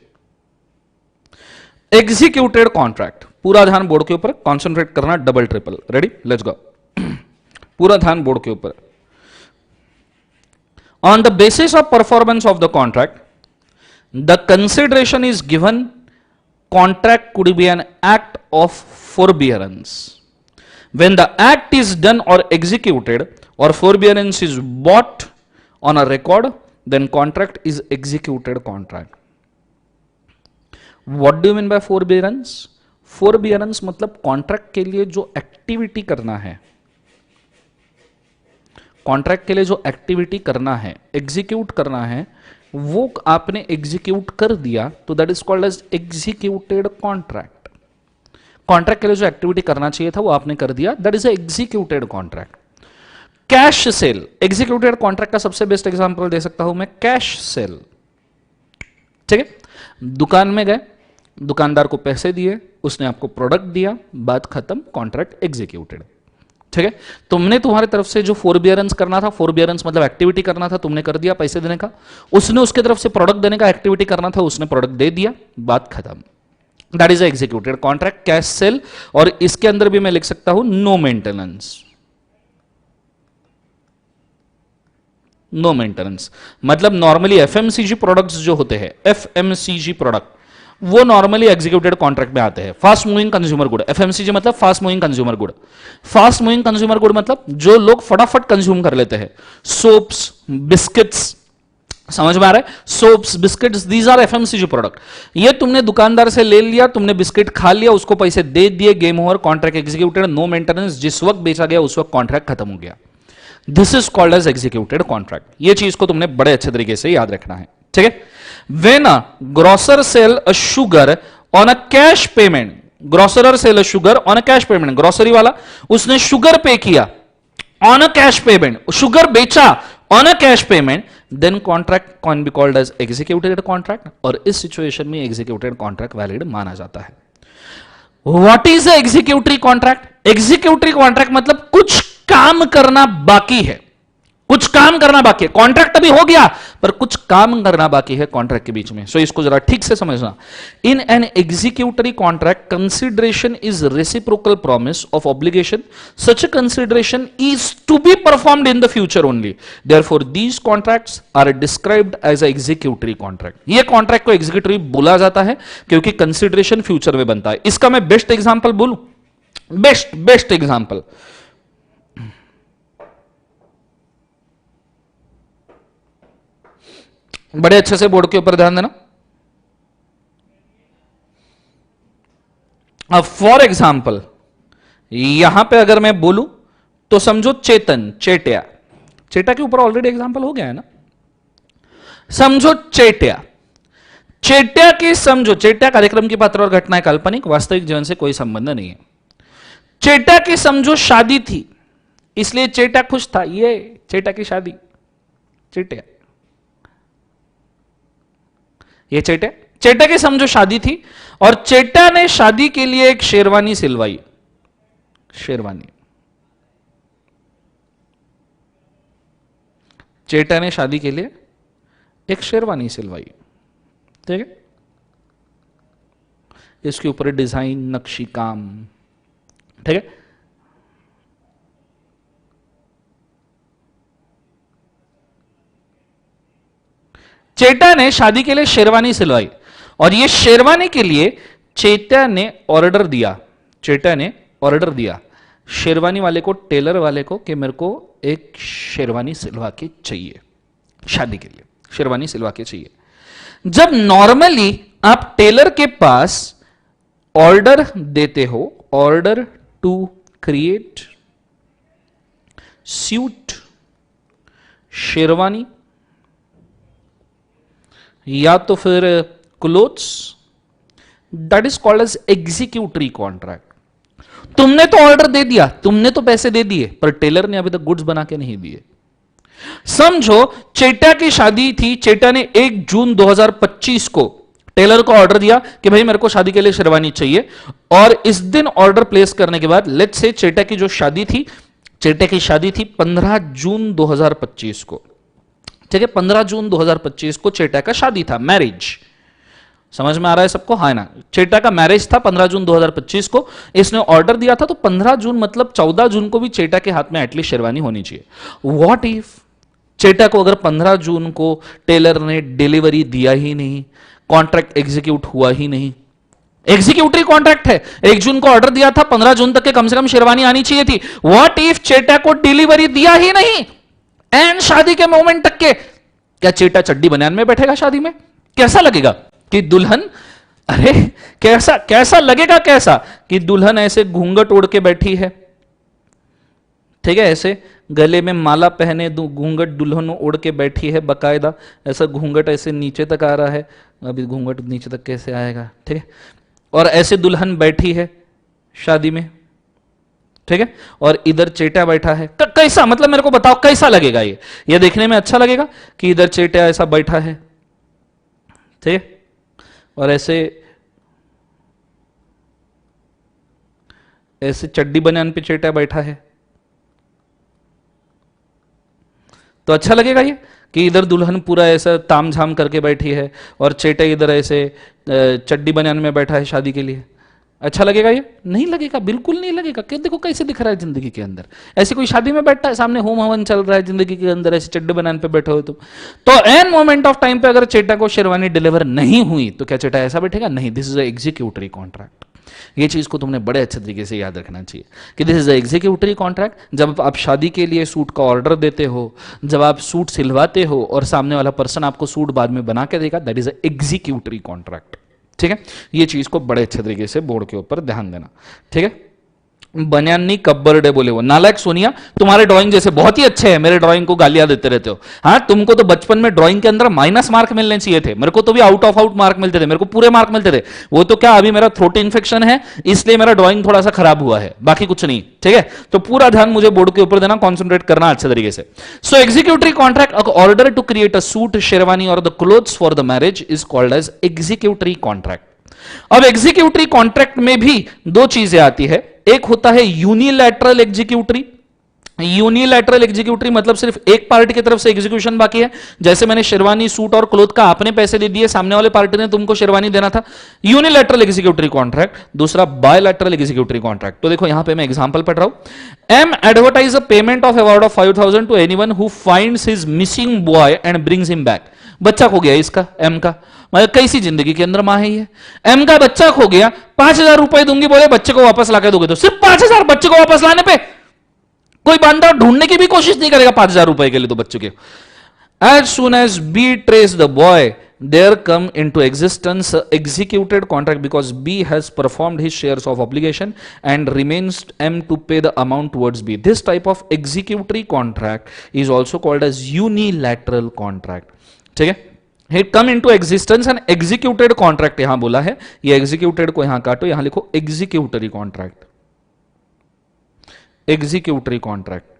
एग्जीक्यूटेड कॉन्ट्रैक्ट, पूरा ध्यान बोर्ड के ऊपर, कॉन्सेंट्रेट करना, double triple, ready, let's go. पूरा ध्यान बोर्ड के ऊपर। On the basis of performance of the contract, the consideration is given, contract could be an act of forbearance. When the act is done or executed or forbearance is bought on a record, then contract is executed contract. What do you mean by forbearance? Forbearance मतलब contract के लिए जो activity करना है, contract के लिए जो activity करना है, एग्जीक्यूट करना है, वो आपने एग्जीक्यूट कर दिया तो that is called as executed contract. Contract के लिए जो एक्टिविटी करना चाहिए था वो आपने कर दिया, that is executed contract. Cash cell, executed contract का सबसे बेस्ट एग्जांपल दे सकता हूं मैं, कैश सेल। ठीक है, दुकान में गए, दुकानदार को पैसे दिए, उसने आपको प्रोडक्ट दिया, बात खत्म, कॉन्ट्रैक्ट एग्जीक्यूटेड। ठीक है, तुमने तुम्हारी तरफ से जो फोरबियरेंस करना था, फोरबियरेंस मतलब एक्टिविटी करना था, तुमने कर दिया पैसे देने का, उसने उसके तरफ से प्रोडक्ट देने का एक्टिविटी करना था, उसने प्रोडक्ट दे दिया, बात खत्म। That is executed contract. Cash sale, और इसके अंदर भी मैं लिख सकता हूं नो मेंटेनेंस। नो मेंटेनेंस मतलब नॉर्मली एफएमसीजी प्रोडक्ट्स जो होते हैं, एफएमसीजी प्रोडक्ट, वो नॉर्मली एग्जीक्यूटेड कॉन्ट्रैक्ट में आते हैं। Fast moving consumer good, FMCG मतलब fast moving consumer good. Fast moving consumer good मतलब जो लोग फटाफट कंज्यूम कर लेते हैं, सोप्स, बिस्किट्स, समझ में आ रहा है, soaps, biscuits, these are FMCG product. ये तुमने दुकानदार से ले लिया, तुमने बिस्किट खा लिया, उसको पैसे दे दिए, game over, contract executed, no maintenance, जिस वक्त बेचा गया उस वक्त कॉन्ट्रैक्ट खत्म हो गया। This is called as executed contract. ये चीज को तुमने बड़े अच्छे तरीके से याद रखना है। ठीक है, when a grocer sell a sugar on a cash payment, grocer sell a sugar on a cash payment, grocery वाला उसने शुगर पे किया on a cash payment, sugar बेचा on a cash payment, then contract can be called as executed contract, और इस situation में executed contract valid माना जाता है। What is a executory contract? Executory contract मतलब कुछ काम करना बाकी है, कुछ काम करना बाकी है। कॉन्ट्रैक्ट अभी हो गया पर कुछ काम करना बाकी है कॉन्ट्रैक्ट के बीच में। सो इसको जरा ठीक से समझना। In an executory contract consideration is reciprocal promise of obligation, such consideration is to be performed in the future only, therefore these contracts are described as a executory contract. ये कॉन्ट्रैक्ट को executory बोला जाता है क्योंकि consideration future में बनता है। इसका मैं बेस्ट एग्जांपल बोलूं, बेस्ट एग्जांपल, बड़े अच्छे से बोर्ड के ऊपर ध्यान देना। अब फॉर एग्जाम्पल यहां पे अगर मैं बोलूं तो समझो चेतन, चेटिया, चेटा के ऊपर ऑलरेडी एग्जाम्पल हो गया है ना, समझो चेटिया, चेटिया की समझो, चेटिया कार्यक्रम की पात्र और घटनाएं काल्पनिक, वास्तविक जीवन से कोई संबंध नहीं है। चेटा की समझो शादी थी, इसलिए चेटा खुश था, ये चेटा की शादी, चेटिया, ये चेटा, चेटा की समझो शादी थी और चेटा ने शादी के लिए एक शेरवानी सिलवाई, शेरवानी, चेटा ने शादी के लिए एक शेरवानी सिलवाई। ठीक है, इसके ऊपर डिजाइन, नक्शी काम, ठीक है। चेटा ने शादी के लिए शेरवानी सिलवाई और ये शेरवानी के लिए चेटा ने ऑर्डर दिया, चेटा ने ऑर्डर दिया शेरवानी वाले को, टेलर वाले को, कि मेरे को एक शेरवानी सिलवा के चाहिए, शादी के लिए शेरवानी सिलवा के चाहिए। जब नॉर्मली आप टेलर के पास ऑर्डर देते हो, order to create suit sherwani या तो फिर clothes, that is called as executory contract. तुमने तो ऑर्डर दे दिया, तुमने तो पैसे दे दिए, पर टेलर ने अभी तक गुड्स बना के नहीं दिए। समझो चेटा की शादी थी, चेटा ने 1 जून 2025 को टेलर को ऑर्डर दिया कि भाई मेरे को शादी के लिए शेरवानी चाहिए, और इस दिन ऑर्डर प्लेस करने के बाद लेट्स से चेटा की जो शादी थी, चेटा की शादी थी 15 जून 2025 को, ठीक है, 15 जून 2025 को चेटा का शादी था, मैरिज, समझ में आ रहा है सबको, हाँ ना, चेटा का मैरिज था 15 जून 2025 को, इसने ऑर्डर दिया था, तो 15 जून मतलब 14 जून को भी चेटा के हाथ में एटलीस्ट शेरवानी होनी चाहिए। व्हाट इफ चेटा को अगर 15 जून को टेलर ने डिलीवरी दिया ही नहीं, कॉन्ट्रैक्ट एग्जीक्यूट हुआ ही नहीं, एग्जीक्यूटरी कॉन्ट्रैक्ट है, 1 जून को ऑर्डर दिया था, 15 जून तक के कम से कम शेरवानी आनी चाहिए थी। व्हाट इफ चेटा को डिलीवरी दिया ही नहीं एंड शादी के मोमेंट तक के, क्या चेटा चड्डी बनियान में बैठेगा शादी में? कैसा लगेगा कि दुल्हन, अरे कैसा लगेगा, कैसा कि दुल्हन ऐसे घूंघट ओढ़ के बैठी है, ठीक है, ऐसे गले में माला पहने घूंघट दुल्हन ओढ़ के बैठी है, बकायदा ऐसा घूंघट ऐसे नीचे तक आ रहा है, अभी घूंघट नीचे तक कैसे आएगा, ठीक है, और ऐसे दुल्हन बैठी है शादी में, ठीक है, और इधर चेटा बैठा है, कैसा, मतलब मेरे को बताओ कैसा लगेगा? ये देखने में अच्छा लगेगा कि इधर चेटा ऐसा बैठा है, ठीक है, और ऐसे ऐसे चड्डी बनियान पे चेटा बैठा है, तो अच्छा लगेगा ये कि इधर दुल्हन पूरा ऐसा ताम झाम करके बैठी है और चेटे इधर ऐसे चड्डी बनियान में बैठा है शादी के लिए? अच्छा लगेगा ये? नहीं लगेगा, बिल्कुल नहीं लगेगा। कि देखो कैसे दिख रहा है जिंदगी के अंदर, ऐसे कोई शादी में बैठा है, सामने होम हवन चल रहा है जिंदगी के अंदर, ऐसे चड्डी बनियान पे बैठे हो तुम, तो एन मोमेंट ऑफ टाइम पे अगर चेटा को शेरवानी डिलीवर नहीं हुई तो क्या चेटा ऐसा बैठेगा? नहीं, दिस इज एग्जीक्यूटरी कॉन्ट्रैक्ट। ये चीज को तुमने बड़े अच्छे तरीके से याद रखना चाहिए कि दिस इज एग्जीक्यूटरी कॉन्ट्रैक्ट। जब आप शादी के लिए सूट का ऑर्डर देते हो, जब आप सूट सिलवाते हो और सामने वाला पर्सन आपको सूट बाद में बना के देगा, दैट इज एग्जीक्यूटरी कॉन्ट्रैक्ट। ठीक है, ये चीज को बड़े अच्छे तरीके से बोर्ड के ऊपर ध्यान देना। ठीक है, बनियानी कब बर्थडे बोले वो नालायक सोनिया, तुम्हारे ड्राइंग जैसे बहुत ही अच्छे हैं, मेरे ड्राइंग को गालियां देते रहते हो। हाँ, तुमको तो बचपन में ड्राइंग के अंदर माइनस मार्क मिलने चाहिए थे, मेरे को तो भी आउट ऑफ आउट मार्क मिलते थे, मेरे को पूरे मार्क मिलते थे। वो तो क्या, अभी मेरा थ्रोट इन्फेक्शन है इसलिए मेरा ड्राइंग थोड़ा सा खराब हुआ है, बाकी कुछ नहीं। ठीक है, तो पूरा ध्यान मुझे बोर्ड के ऊपर देना, कॉन्सेंट्रेट करना अच्छे तरीके से। So executory contract order to create a suit, sherwani और the clothes for the marriage is called as executory contract. अब एग्जीक्यूटरी कॉन्ट्रैक्ट में भी दो चीजें आती है, एक होता है यूनिलैटरल एग्जीक्यूटरी। यूनिलैटरल एग्जीक्यूटरी मतलब सिर्फ एक पार्टी की तरफ से एग्जीक्यूशन बाकी है, जैसे मैंने शेरवानी, सूट और क्लोथ का आपने पैसे दे दिए, सामने वाले पार्टी ने तुमको शेरवानी देना था, यूनिलैटरल एग्जीक्यूटरी कॉन्ट्रैक्ट। दूसरा बायलैटरल एग्जीक्यूटरी कॉन्ट्रैक्ट। तो देखो यहां पे मैं एग्जांपल पढ़ रहा हूं, M advertise a payment of award of 5000 to anyone who finds his missing boy and brings him back. बच्चा खो गया इसका, एम का, मतलब कैसी जिंदगी के अंदर मां है ये, एम का बच्चा खो गया, 5000 रुपए दूंगी, बोले बच्चे को वापस लाके दोगे, तो सिर्फ 5000 बच्चे को वापस लाने पे कोई बंदा ढूंढने की भी कोशिश नहीं करेगा 5000 रुपए के लिए तो बच्चों के। As soon as B dress the boy there come into existence executed contract because B has performed his shares of obligation and remains M to pay the amount towards B. This type of executory contract is also called as unilateral contract. ठीक है, It come into existence and executed contract यहां बोला है, ये executed को यहां काटो, यहां लिखो executory contract, executory contract।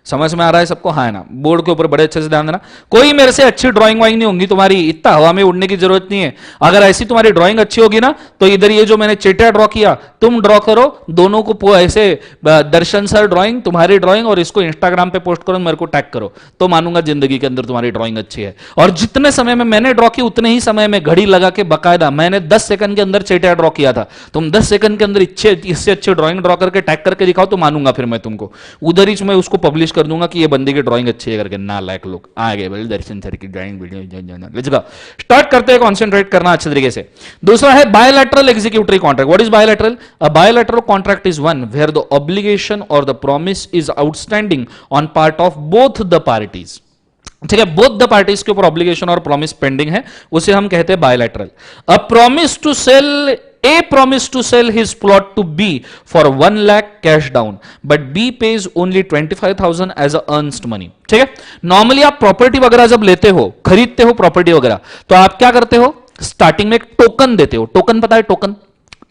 समझ में आ रहा है सबको? हाँ है ना? बोर्ड के ऊपर बड़े अच्छे से ध्यान देना। कोई मेरे से अच्छी ड्राइंग वाइंग नहीं होगी तुम्हारी, इतना हवा में उड़ने की जरूरत नहीं है। अगर ऐसी तुम्हारी ड्राइंग अच्छी होगी ना तो इधर ये जो मैंने चेटा ड्रॉ किया तुम ड्रॉ करो, दोनों को ऐसे दर्शन सर ड्राइंग, तुम्हारी ड्राइंग, और इसको इंस्टाग्राम पे पोस्ट करो, मेरे को टैग करो, तो मानूंगा जिंदगी के अंदर तुम्हारी ड्राइंग अच्छी है। और जितने समय में मैंने ड्रॉ की उतने ही समय में घड़ी लगा के बकायदा मैंने 10 सेकंड के अंदर चेटा ड्रॉ किया था, तुम 10 सेकंड के अंदर इससे अच्छी ड्राइंग ड्रॉ करके टैग करके दिखाओ तो मानूंगा फिर मैं तुमको, उधर ही मैं उसको पब्लिश कर दूंगा कि ये बंदे की ड्राइंग अच्छी है करके। नालायक लोग आ गए बोले दर्शन सर की drawing video. Let's go, start करते हैं, कंसंट्रेट करना अच्छे तरीके से। दूसरा है bilateral executory contract. What is bilateral? A bilateral contract is one where the obligation और the promise is outstanding on part of both the parties. ठीक है, बोथ द पार्टीज के ऊपर ऑब्लिगेशन और प्रॉमिस पेंडिंग है, उसे हम कहते हैं bilateral. A promise to sell A promised to sell his plot to B for 1 lakh cash down, but B pays only 25,000 as a earnest money. ठीक है, नॉर्मली आप प्रॉपर्टी वगैरह जब लेते हो, खरीदते हो प्रॉपर्टी वगैरह, तो आप क्या करते हो? स्टार्टिंग में एक टोकन देते हो। टोकन पता है? टोकन,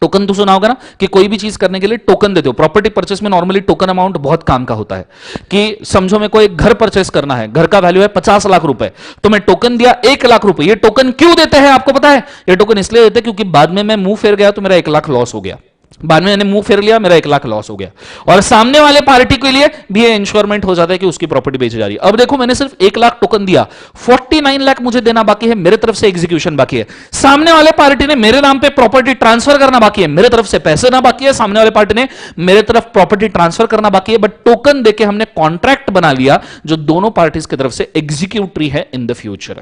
टोकन तो सुना होगा ना कि कोई भी चीज करने के लिए टोकन देते हो। प्रॉपर्टी परचेस में नॉर्मली टोकन अमाउंट बहुत काम का होता है कि समझो मेरे को एक घर परचेस करना है, घर का वैल्यू है 50 लाख रुपए, तो मैं टोकन दिया 1 लाख रुपए। ये टोकन क्यों देते हैं आपको पता है? ये टोकन इसलिए देते हैं क्योंकि बाद में मैं मुंह फेर गया तो मेरा 1 लाख लॉस हो गया, बाद में मैंने मुंह फेर लिया मेरा 1 लाख लॉस हो गया, और सामने वाले पार्टी के लिए भी ये इंश्योरमेंट हो जाता है कि उसकी प्रॉपर्टी बेची जा रही है। अब देखो मैंने सिर्फ 1 लाख टोकन दिया, 49 लाख मुझे देना बाकी है, मेरे तरफ से एग्जीक्यूशन बाकी है। सामने वाले पार्टी ने मेरे नाम पे प्रॉपर्टी ट्रांसफर करना बाकी है, मेरे तरफ से पैसे ना बाकी है, सामने वाले पार्टी ने मेरे तरफ प्रॉपर्टी ट्रांसफर करना बाकी है, बट टोकन देके हमने कॉन्ट्रैक्ट बना लिया जो दोनों पार्टीज की तरफ से एग्जीक्यूटरी है इन द फ्यूचर।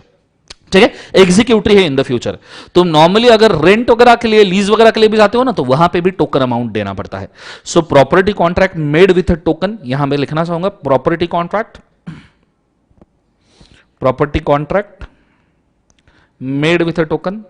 ठीक है, एग्जीक्यूटरी है इन द फ्यूचर। तुम नॉर्मली अगर रेंट वगैरह के लिए, लीज वगैरह के लिए भी जाते हो ना, तो वहां पे भी टोकन अमाउंट देना पड़ता है। So property contract made with a token, यहां मैं लिखना चाहूंगा property contract, property contract made with a token,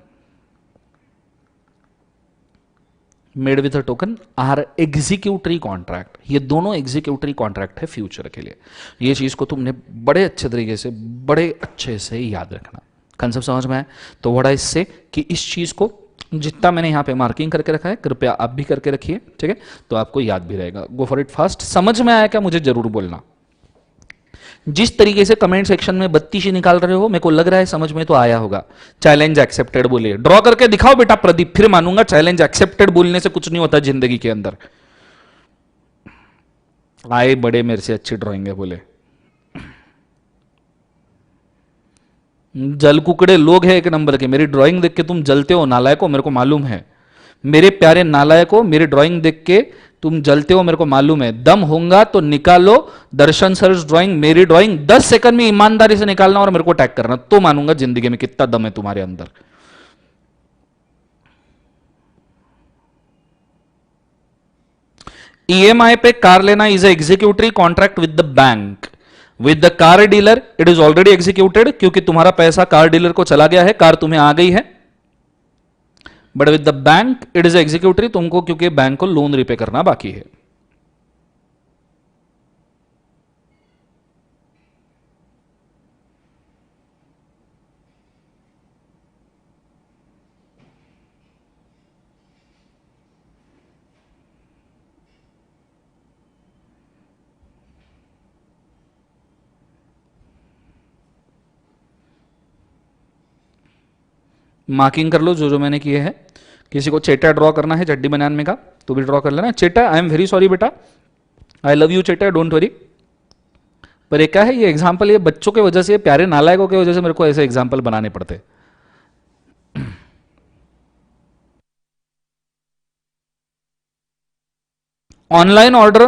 made with a token are executory contract. ये दोनों एग्जीक्यूटरी कॉन्ट्रैक्ट है फ्यूचर के लिए। ये चीज को तुमने बड़े अच्छे तरीके से, बड़े अच्छे से याद रखना। कंसेप्ट समझ में आए तो बड़ा इससे कि इस चीज को जितना मैंने यहां पे मार्किंग करके रखा है कृपया आप भी करके रखिए। ठीक है, तो आपको याद भी रहेगा। Go for it fast. समझ में आया क्या? मुझे जरूर बोलना। जिस तरीके से कमेंट सेक्शन में बत्तीसी निकाल रहे हो, मेरे को लग रहा है समझ में तो आया होगा। चैलेंज एक्सेप्टेड बोलिए, ड्रॉ करके दिखाओ बेटा प्रदीप, फिर मानूंगा। चैलेंज एक्सेप्टेड बोलने से कुछ नहीं होता जिंदगी के अंदर। आए बड़े मेरे से अच्छी ड्राइंग है बोले। जल कुकड़े लोग हैं एक नंबर के, मेरी ड्राइंग देख के तुम जलते हो नालायको, मेरे को मालूम है। मेरे प्यारे नालायको, मेरी ड्राइंग देख के तुम जलते हो, मेरे को मालूम है। दम होगा तो निकालो दर्शन सर ड्राइंग, मेरी ड्राइंग 10 सेकंड में ईमानदारी से निकालना और मेरे को टैग करना, तो मानूंगा जिंदगी में कितना दम है तुम्हारे अंदर। ईएमआई पे कार लेना is executive contract with the bank. With the car dealer it is already executed, क्योंकि तुम्हारा पैसा कार डीलर को चला गया है, कार तुम्हें आ गई है। But with the bank it is executive, तुमको क्योंकि बैंक को लोन रिपे करना बाकी है। मार्किंग कर लो जो जो मैंने किए हैं। किसी को चेटा ड्रॉ करना है चड्डी बनान में का, तो भी ड्रॉ कर लेना। चेटा, आई एम वेरी सॉरी बेटा, आई लव यू चेटा, डोंट वरी। पर एक क्या है, ये एग्जाम्पल ये बच्चों की वजह से, प्यारे नालायकों की वजह से मेरे को ऐसे एग्जाम्पल बनाने पड़ते। Online order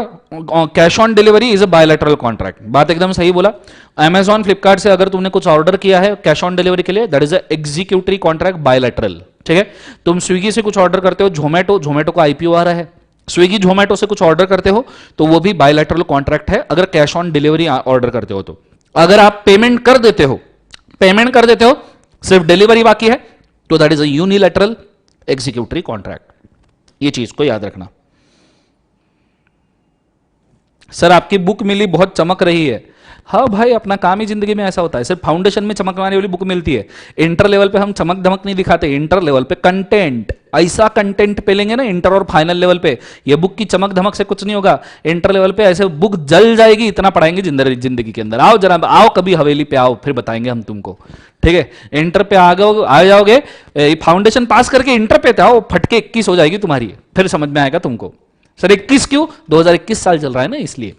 cash on delivery is a bilateral contract, बात एकदम सही बोला। अमेजॉन फ्लिपकार्ट से अगर तुमने कुछ ऑर्डर किया है कैश ऑन डिलीवरी के लिए, that is a executive contract bilateral, ठीक है। तुम स्विगी से कुछ ऑर्डर करते हो, जोमेटो का आईपीओ आ रहा है, स्विगी जोमेटो से कुछ ऑर्डर करते हो तो वो भी बायलैटरल कॉन्ट्रैक्ट है, अगर कैश ऑन डिलीवरी ऑर्डर करते हो तो। अगर आप पेमेंट कर देते हो सिर्फ डिलीवरी बाकी है, तो that is a unilateral executive contract. ये चीज को याद रखना। सर आपकी बुक मिली, बहुत चमक रही है। हाँ भाई, अपना काम ही जिंदगी में ऐसा होता है। सिर्फ फाउंडेशन में चमकने वाली बुक मिलती है, इंटर लेवल पे हम चमक धमक नहीं दिखाते। इंटर लेवल पे कंटेंट, ऐसा कंटेंट पे लेंगे ना इंटर और फाइनल लेवल पे, ये बुक की चमक धमक से कुछ नहीं होगा। इंटर लेवल पे ऐसे बुक जल जाएगी, इतना पढ़ाएंगे जिंदगी के अंदर। आओ जरा, आओ कभी हवेली पे आओ, फिर बताएंगे हम तुमको, ठीक है। इंटर पे आ जाओगे, फाउंडेशन पास करके इंटर पे आओ, फटके 21 हो जाएगी तुम्हारी, फिर समझ में आएगा तुमको। सर 21 क्यों? 2021 साल चल रहा है ना, इसलिए।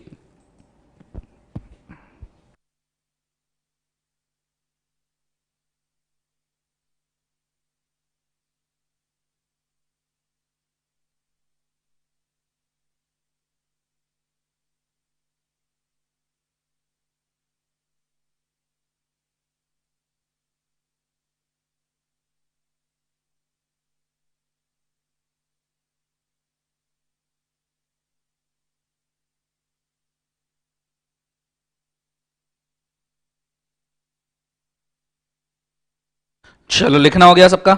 चलो लिखना हो गया सबका,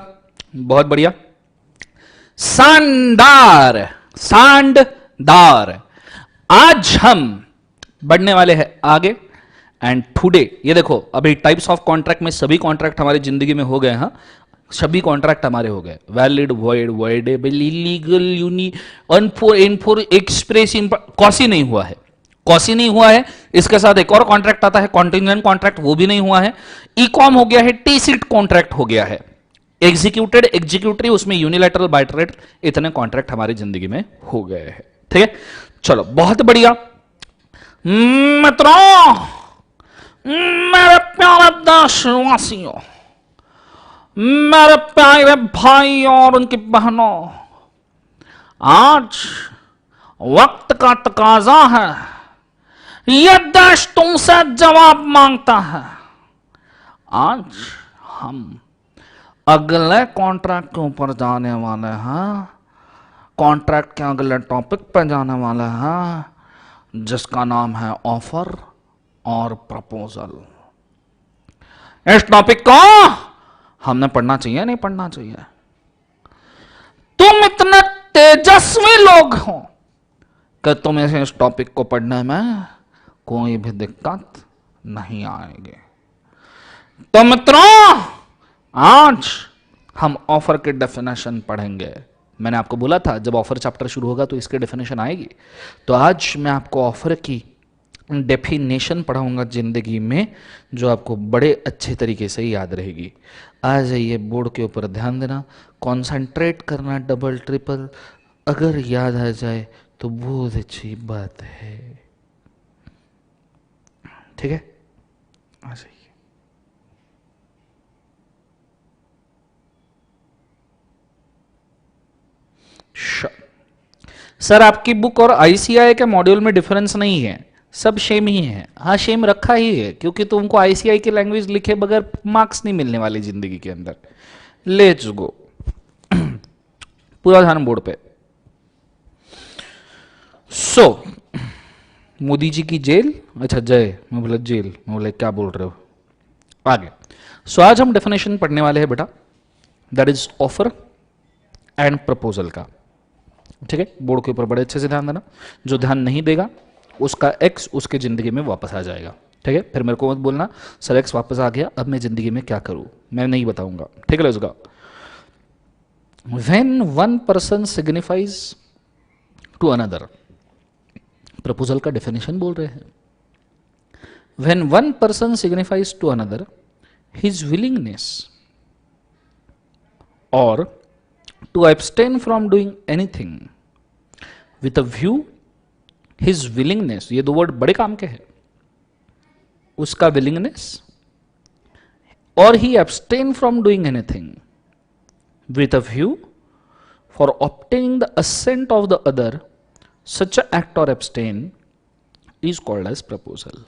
बहुत बढ़िया। शानदार, शानदार। आज हम बढ़ने वाले हैं आगे। एंड टुडे ये देखो, अभी टाइप्स ऑफ कॉन्ट्रैक्ट में सभी कॉन्ट्रैक्ट हमारी जिंदगी में हो गए। हाँ, सभी कॉन्ट्रैक्ट हमारे हो गए। वैलिड, वॉइड, वॉइडेबल, इलीगल, यूनी, अनफोर, इनफोर, एक्सप्रेस, कॉसी नहीं हुआ है, कॉसी नहीं हुआ है। इसके साथ एक और कॉन्ट्रैक्ट आता है कॉन्टिजेंट कॉन्ट्रैक्ट, वो भी नहीं हुआ है। ई-कॉम हो गया है, टी-सीट कॉन्ट्रैक्ट हो गया है, एग्जीक्यूटेड, एग्जीक्यूटिव, उसमें यूनिलैटरल, बायलैटरल, इतने कॉन्ट्रैक्ट हमारी जिंदगी में हो गए हैं, ठीक है। चलो बहुत बढ़िया मित्रों, मेरे प्यारे देशवासियों, मेरे प्यारे भाई और उनकी बहनों, आज वक्त का तकाजा है, यह देश तुमसे जवाब मांगता है। आज हम अगले कॉन्ट्रैक्ट के ऊपर जाने वाले हैं, कॉन्ट्रैक्ट के अगले टॉपिक पर जाने वाले हैं, जिसका नाम है ऑफर और प्रपोजल। इस टॉपिक को हमने पढ़ना चाहिए, नहीं पढ़ना चाहिए? तुम इतने तेजस्वी लोग हो कि तुम्हें इस टॉपिक को पढ़ने में कोई भी दिक्कत नहीं आएगी। तो मित्रों, आज हम ऑफर के डेफिनेशन पढ़ेंगे। मैंने आपको बोला था जब ऑफर चैप्टर शुरू होगा तो इसके डेफिनेशन आएगी। तो आज मैं आपको ऑफर की डेफिनेशन पढ़ाऊंगा जिंदगी में जो आपको बड़े अच्छे तरीके से याद रहेगी। आ जाइए, बोर्ड के ऊपर ध्यान देना, कंसंट्रेट करना डबल ट्रिपल, अगर याद आ जाए तो बहुत अच्छी बात है। ठीक है, आ जाइए। सर आपकी बुक और आईसीआई के मॉड्यूल में डिफरेंस नहीं है, सब सेम ही है। हाँ सेम रखा ही है क्योंकि तुमको आईसीआई की लैंग्वेज लिखे बगैर मार्क्स नहीं मिलने वाले जिंदगी के अंदर। लेट्स गो, पूरा ध्यान बोर्ड पे। सो मोदी जी की जेल, अच्छा जय, मैं बोला जेल, मैं बोला क्या बोल रहे हो आगे। सो आज हम डेफिनेशन पढ़ने वाले हैं बेटा, that is offer and proposal का। ठीक है, बोर्ड के ऊपर बड़े अच्छे से ध्यान देना, जो ध्यान नहीं देगा उसका एक्स उसके जिंदगी में वापस आ जाएगा। ठीक है, फिर मेरे को मत बोलना सर एक्स वापस आ गया, अब मैं जिंदगी में क्या करूं, मैं नहीं बताऊंगा। ठीक है, let's go. When one person signifies to another, proposal का डेफिनेशन बोल रहे हैं। When one person signifies to another his willingness और to abstain from doing anything with a view, his willingness, ये दो वर्ड बड़े काम के हैं, उसका willingness और he abstain from doing anything with a view for obtaining the assent of the other, such an act or abstain is called as proposal.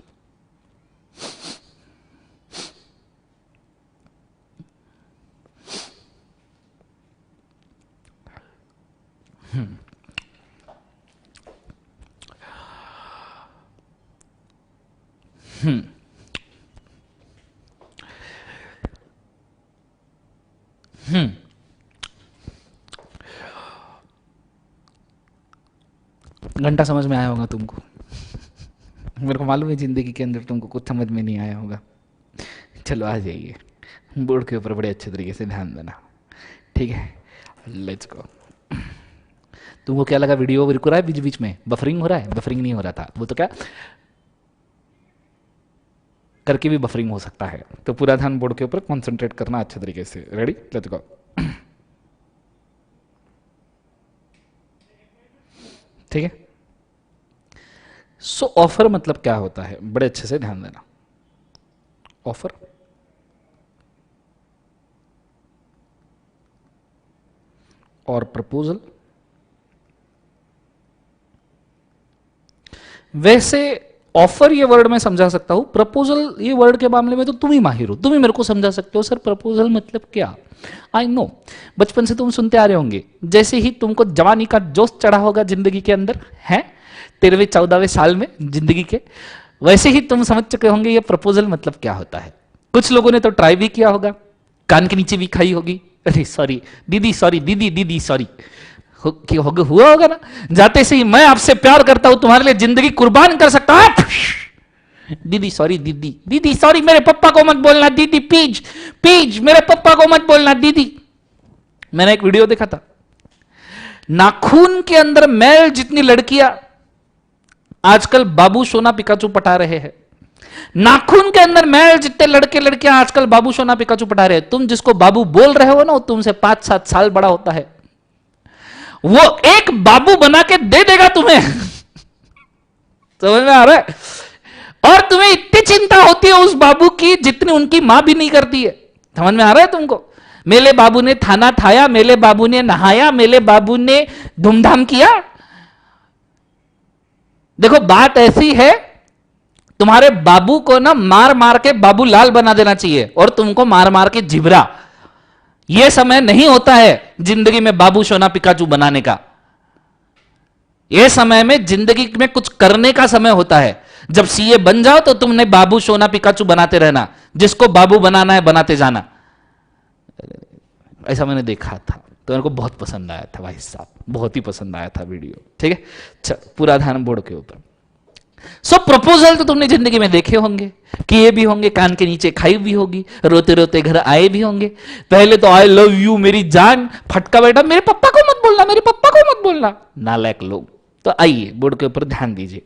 घंटा समझ में आया होगा तुमको, मेरे को मालूम है जिंदगी के अंदर तुमको कुछ समझ में नहीं आया होगा। चलो आ जाइए, बोर्ड के ऊपर बड़े अच्छे तरीके से ध्यान देना। ठीक है, लेट्स गो। तुमको क्या लगा वीडियो रुक रहा है बीच बीच में, बफरिंग हो रहा है? बफरिंग नहीं हो रहा था, वो तो क्या करके भी बफरिंग हो सकता है। तो पूरा ध्यान बोर्ड के ऊपर कंसंट्रेट करना अच्छे तरीके से। Ready, let's go. ठीक है, सो ऑफर मतलब क्या होता है, बड़े अच्छे से ध्यान देना। ऑफर और प्रपोजल, वैसे ऑफर ये वर्ड मैं समझा सकता हूं, प्रपोजल ये वर्ड के मामले में तो तुम ही माहिर हो, तुम ही मेरे को समझा सकते हो सर प्रपोजल मतलब क्या। आई नो, बचपन से तुम सुनते आ रहे होंगे, जैसे ही तुमको जवानी का जोश चढ़ा होगा जिंदगी के अंदर है 13वें 14वें साल में जिंदगी के, वैसे ही तुम समझ चुके होंगे ये प्रपोजल मतलब क्या होता है। कुछ लोगों ने तो ट्राई भी किया होगा, कान के नीचे भी खाई होगी, अरे सॉरी दीदी, सॉरी दीदी, दीदी सॉरी हुआ होगा ना, जाते से ही मैं आपसे प्यार करता हूं, तुम्हारे लिए जिंदगी कुर्बान कर सकता हूं, दीदी सॉरी, दीदी दीदी सॉरी, मेरे पप्पा को मत बोलना दीदी, प्लीज प्लीज मेरे पप्पा को मत बोलना दीदी। मैंने एक वीडियो देखा था, नाखून के अंदर मैल जितनी लड़कियां आजकल बाबू सोना पिकाचू पटा रहे हैं, नाखून के अंदर मैल जितने लड़के लड़कियां आजकल बाबू सोना पिकाचू पटा रहे हैं, तुम जिसको बाबू बोल रहे हो ना वो तुमसे 5-7 साल बड़ा होता है, वो एक बाबू बना के दे देगा तुम्हें। समझ में आ रहा है? और तुम्हें इतनी चिंता होती है उस बाबू की जितनी उनकी मां भी नहीं करती है। समझ में आ रहा है तुमको? मेरे बाबू ने थाना ठाया, मेरे बाबू ने नहाया, मेरे बाबू ने धूमधाम किया। देखो बात ऐसी है, तुम्हारे बाबू को ना मार मार के बाबू लाल बना देना चाहिए और तुमको मार मार के जिबरा। यह समय नहीं होता है जिंदगी में बाबू सोना पिकाचू बनाने का, यह समय में जिंदगी में कुछ करने का समय होता है। जब सीए बन जाओ तो तुमने बाबू सोना पिकाचू बनाते रहना, जिसको बाबू बनाना है बनाते जाना। ऐसा मैंने देखा था तो मेरे को बहुत पसंद आया था भाई साहब, बहुत ही पसंद आया था वीडियो। ठीक है, चल पूरा ध्यान बोर्ड के ऊपर। सो प्रपोजल तो तुमने जिंदगी में देखे होंगे, किए भी होंगे, कान के नीचे खाई भी होगी, रोते रोते घर आए भी होंगे। पहले तो आई लव यू मेरी जान, फटका बेटा मेरे पप्पा को मत बोलना, मेरे पप्पा को मत बोलना, नालायक लोग। तो आइए बोर्ड के ऊपर ध्यान दीजिए।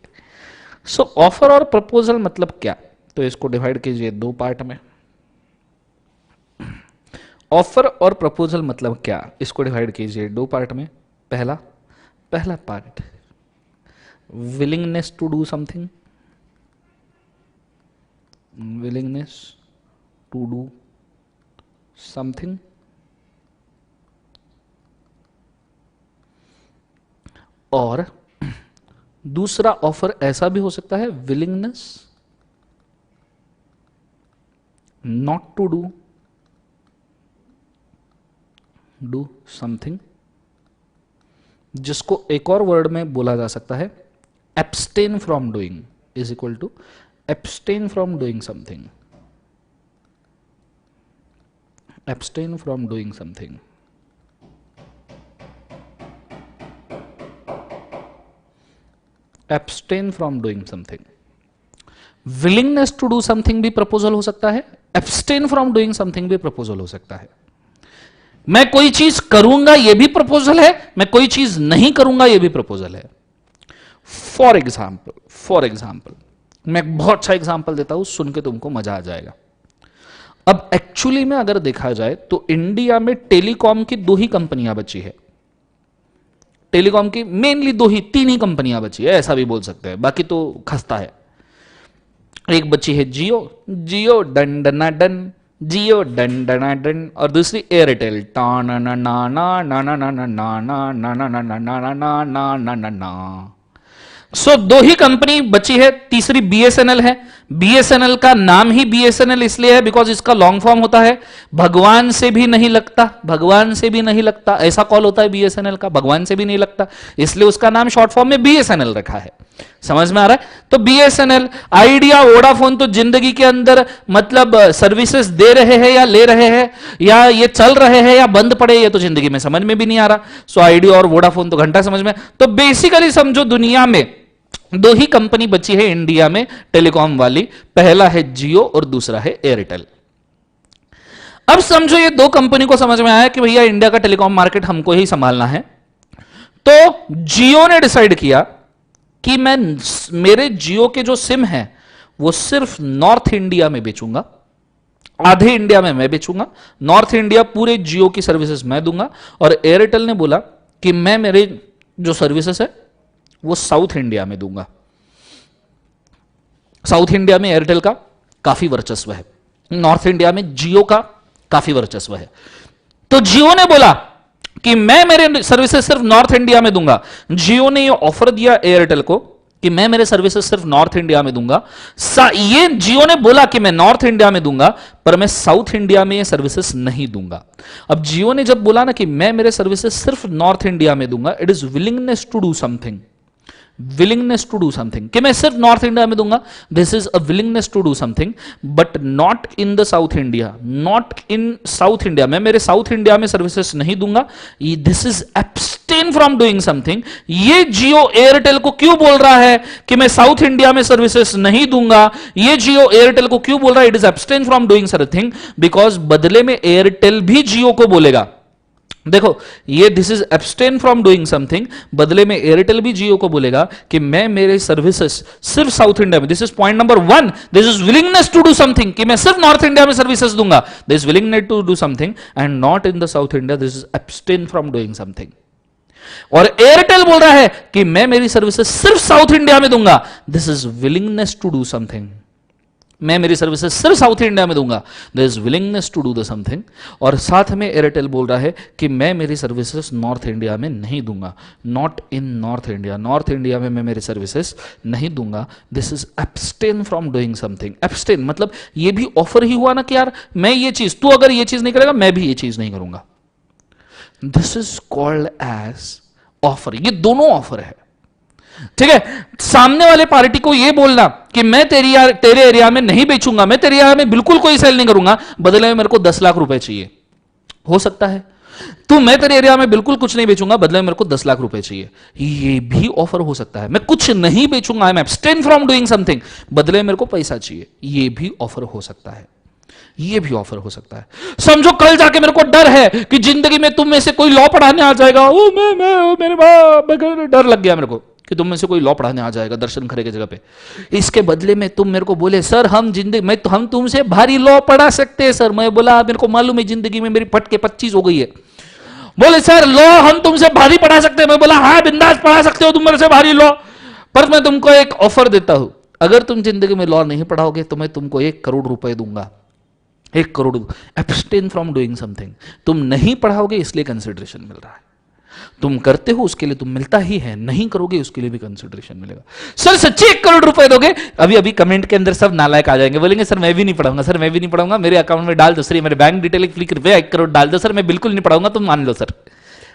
सो ऑफर और प्रपोजल मतलब क्या, तो इसको डिवाइड कीजिए दो पार्ट में। ऑफर और प्रपोजल मतलब क्या, इसको डिवाइड कीजिए दो पार्ट में। पहला part willingness to do something, willingness to do something, और दूसरा ऑफर ऐसा भी हो सकता है willingness not to do something, जिसको एक और वर्ड में बोला जा सकता है abstain from doing is equal to abstain from doing something, abstain from doing something। abstain from doing something, willingness to do something भी प्रपोजल हो सकता है, abstain from doing something भी प्रपोजल हो सकता है। मैं कोई चीज करूंगा यह भी प्रपोजल है, मैं कोई चीज नहीं करूंगा यह भी प्रपोजल है। फॉर एग्जाम्पल मैं एक बहुत अच्छा एग्जाम्पल देता हूं, सुन के तुमको मजा आ जाएगा। अब एक्चुअली में अगर देखा जाए तो इंडिया में टेलीकॉम की दो ही कंपनियां बची है, टेलीकॉम की मेनली तीन ही कंपनियां बची है, ऐसा भी बोल सकते हैं, बाकी तो खस्ता है। एक बची है जियो डंडना डन, जियो डंडना डन, और दूसरी एयरटेल टाना ना ना ना ना ना ना ना ना ना ना ना ना ना ना ना ना ना ना। सो दो ही कंपनी बची है, तीसरी बीएसएनएल है। बीएसएनएल का नाम ही बीएसएनएल इसलिए है बिकॉज इसका लॉन्ग फॉर्म होता है भगवान से भी नहीं लगता, भगवान से भी नहीं लगता, ऐसा कॉल होता है बीएसएनएल का, भगवान से भी नहीं लगता, इसलिए उसका नाम शॉर्ट फॉर्म में बीएसएनएल रखा है। समझ में आ रहा है? तो बीएसएनएल, आइडिया, वोडाफोन तो जिंदगी के अंदर मतलब सर्विसेज दे रहे हैं या ले रहे हैं, या ये चल रहे हैं या बंद पड़े, ये तो जिंदगी में समझ में भी नहीं आ रहा। सो आइडिया और वोडाफोन तो घंटा समझ में। तो बेसिकली समझो दुनिया में दो ही कंपनी बची है इंडिया में टेलीकॉम वाली, पहला है जियो और दूसरा है एयरटेल। अब समझो ये दो कंपनी को समझ में आया कि भैया इंडिया का टेलीकॉम मार्केट हमको ही संभालना है, तो जियो ने डिसाइड किया कि मैं मेरे जियो के जो सिम है वो सिर्फ नॉर्थ इंडिया में बेचूंगा, आधे इंडिया में मैं बेचूंगा, नॉर्थ इंडिया पूरे जियो की सर्विसेज मैं दूंगा। और एयरटेल ने बोला कि मैं मेरे जो सर्विसेज है वो साउथ इंडिया में दूंगा। साउथ इंडिया में एयरटेल का काफी वर्चस्व है, नॉर्थ इंडिया में जियो का काफी वर्चस्व है। तो जियो ने बोला कि मैं मेरे सर्विसेज सिर्फ नॉर्थ इंडिया में दूंगा। जियो ने ये ऑफर दिया एयरटेल को कि मैं मेरे सर्विसेज सिर्फ नॉर्थ इंडिया में दूंगा। ये जियो ने बोला कि मैं नॉर्थ इंडिया में दूंगा पर मैं साउथ इंडिया में ये सर्विसेज नहीं दूंगा। अब जियो ने जब बोला ना कि मैं मेरे सर्विसेज सिर्फ नॉर्थ इंडिया में दूंगा, it is willingness to do something, willingness to do something, कि मैं सिर्फ नॉर्थ इंडिया में दूंगा। This is a willingness to do something but not in the south India, not in south India, मैं मेरे south India में services नहीं दूंगा। This is abstain from doing something. ये जियो एयरटेल को क्यों बोल रहा है कि मैं साउथ इंडिया में सर्विसेज नहीं दूंगा, ये जियो एयरटेल को क्यों बोल रहा है it is abstain from doing something, because बदले में एयरटेल भी जियो को बोलेगा, देखो ये this is abstain from doing something, बदले में एयरटेल भी जियो को बोलेगा कि मैं मेरे सर्विसेज सिर्फ साउथ इंडिया में, this is point number 1, this is willingness to do something, कि मैं सिर्फ नॉर्थ इंडिया में सर्विसेज दूंगा, this willingness to do something and not in the south India, this is abstain from doing something. और एयरटेल बोल रहा है कि मैं मेरी सर्विसेज सिर्फ साउथ इंडिया में दूंगा, this is willingness to do something, मैं मेरी सर्विसेज सिर्फ साउथ इंडिया में दूंगा, there is willingness to do the something. और साथ में एयरटेल बोल रहा है कि मैं मेरी सर्विसेज नॉर्थ इंडिया में नहीं दूंगा, not in north India, north India में मैं मेरी सर्विसेज नहीं दूंगा, this is abstain from doing something. Abstain मतलब ये भी ऑफर ही हुआ ना कि यार मैं ये चीज, तू अगर ये चीज नहीं करेगा मैं भी ये चीज नहीं करूंगा, this is called as offer. ये दोनों ऑफर है, ठीक है। सामने वाले पार्टी को यह बोलना कि मैं तेरे एरिया में नहीं बेचूंगा, मैं तेरे एरिया में बिल्कुल कोई सेल नहीं करूंगा, बदले में मेरे को 10 लाख रुपए चाहिए, हो सकता है। तो मैं तेरे एरिया में बिल्कुल कुछ नहीं बेचूंगा, बदले में मेरे को 10 लाख रुपए चाहिए, ये भी ऑफर हो सकता है। मैं कुछ नहीं बेचूंगा, I am abstain from doing something, बदले में मेरे को पैसा चाहिए, ये भी ऑफर हो सकता है, ये भी ऑफर हो सकता है। समझो कल जाके मेरे को डर है कि जिंदगी में तुम में से कोई लॉ पढ़ाने आ जाएगा, ओ मेरे बाप, डर लग गया मेरे को, कि तुम में से कोई लॉ पढ़ाने आ जाएगा दर्शन खरे की जगह पे, इसके बदले में तुम मेरे को बोले सर हम जिंदगी मैं तो हम तुमसे भारी लॉ पढ़ा सकते हैं सर। मैं बोला मेरे को मालूम है जिंदगी में मेरी फटके 25 हो गई है। बोले सर लॉ हम तुमसे भारी पढ़ा सकते हैं। मैं बोला हाँ बिंदास पढ़ा सकते हो तुम मेरे से भारी लॉ, पर मैं तुमको एक ऑफर देता हूं, अगर तुम जिंदगी में लॉ नहीं पढ़ाओगे तो मैं तुमको 1 करोड़ रुपए दूंगा। 1 crore. Abstain from doing something. तुम नहीं पढ़ाओगे इसलिए कंसिडरेशन मिल रहा है, तुम करते हो उसके लिए तुम मिलता ही है, नहीं करोगे उसके लिए भी कंसिडरेशन मिलेगा। सर सच्ची 1 करोड़ रुपए दोगे? अभी अभी कमेंट के अंदर सब नालायक आ जाएंगे, बोलेंगे सर मैं भी नहीं पढ़ाऊंगा, सर मैं भी नहीं पढ़ाऊंगा, मेरे अकाउंट में डाल दो सर, मेरे बैंक डिटेल क्लिक रुपया 1 करोड़ डाल दो सर, मैं बिल्कुल नहीं पढ़ाऊंगा, तुम मान लो सर।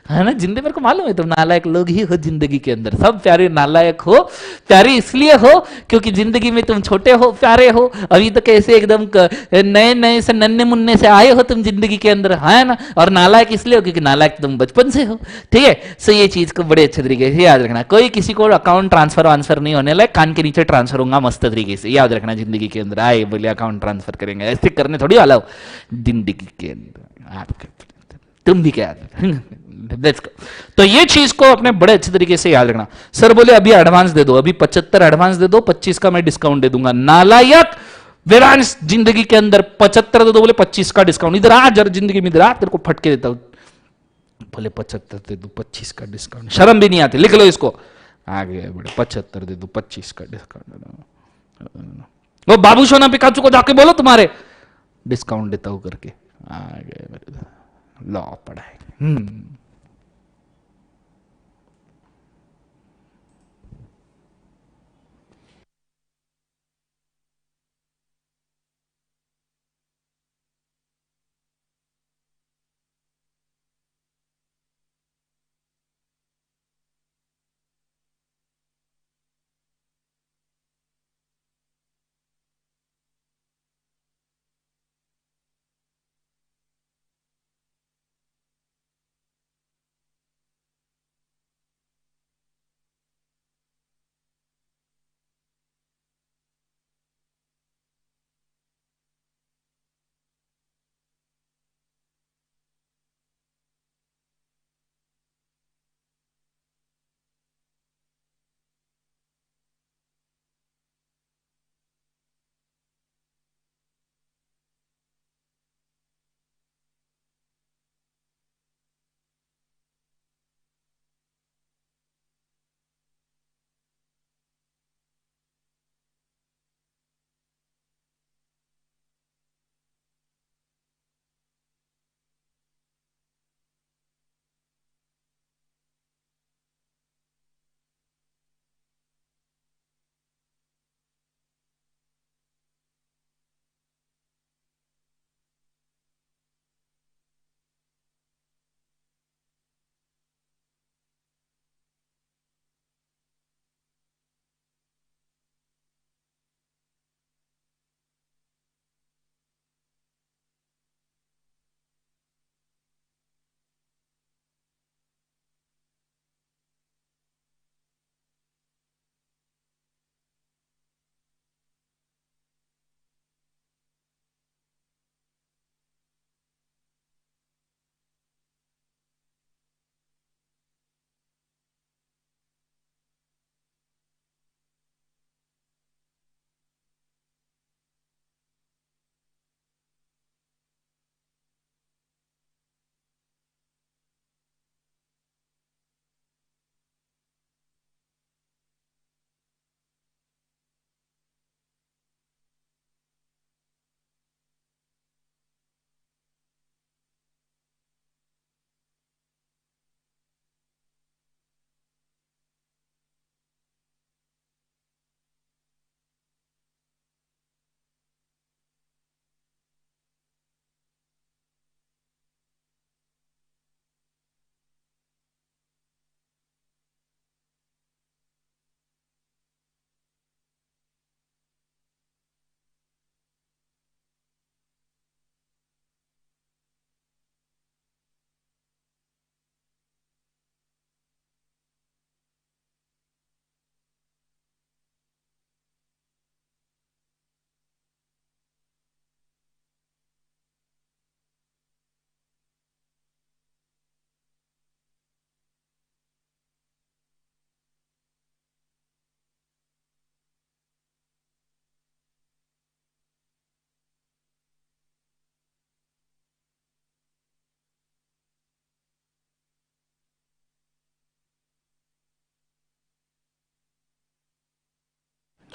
है ना, जिंदगी मेरे को मालूम है तुम नालायक लोग ही हो जिंदगी के अंदर, सब प्यारे नालायक हो। प्यारे इसलिए हो क्योंकि जिंदगी में तुम छोटे हो, प्यारे हो, अभी तो कैसे एकदम नए नए से नन्हे मुन्ने से आए हो तुम जिंदगी के अंदर, है ना। और नालायक इसलिए हो क्योंकि नालायक तुम बचपन से हो, ठीक है। सो ये चीज को बड़े अच्छे तरीके से याद रखना, कोई किसी को अकाउंट ट्रांसफर वांसफर नहीं होने लगे, कान के नीचे ट्रांसफर होगा मस्त तरीके से, याद रखना। जिंदगी के अंदर आए बोले अकाउंट ट्रांसफर करेंगे, ऐसे करने थोड़ी वाला हो जिंदगी के अंदर आपके, तुम भी क्या लेट्स गो। तो ये चीज को अपने बड़े अच्छे तरीके से याद रखना। सर बोले अभी एडवांस दे दो, अभी 75 एडवांस दे दो, 25 का मैं डिस्काउंट दे दूंगा। नालायक वेदांश, जिंदगी के अंदर 75 दे दो, बोले 25 का डिस्काउंट, इधर आ जरा जिंदगी में, इधर आ तेरे को फटके देता हूं। बोले 75 दे दो 25 का डिस्काउंट, शर्म भी नहीं आती, लिख लो इसको आगे बड़े, 75 दे दो 25 का डिस्काउंट। वो बाबू सोना पिकाचू को जाके बोलो तुम्हारे डिस्काउंट देता हूं करके, आगे लॉ पढ़ाएंगे।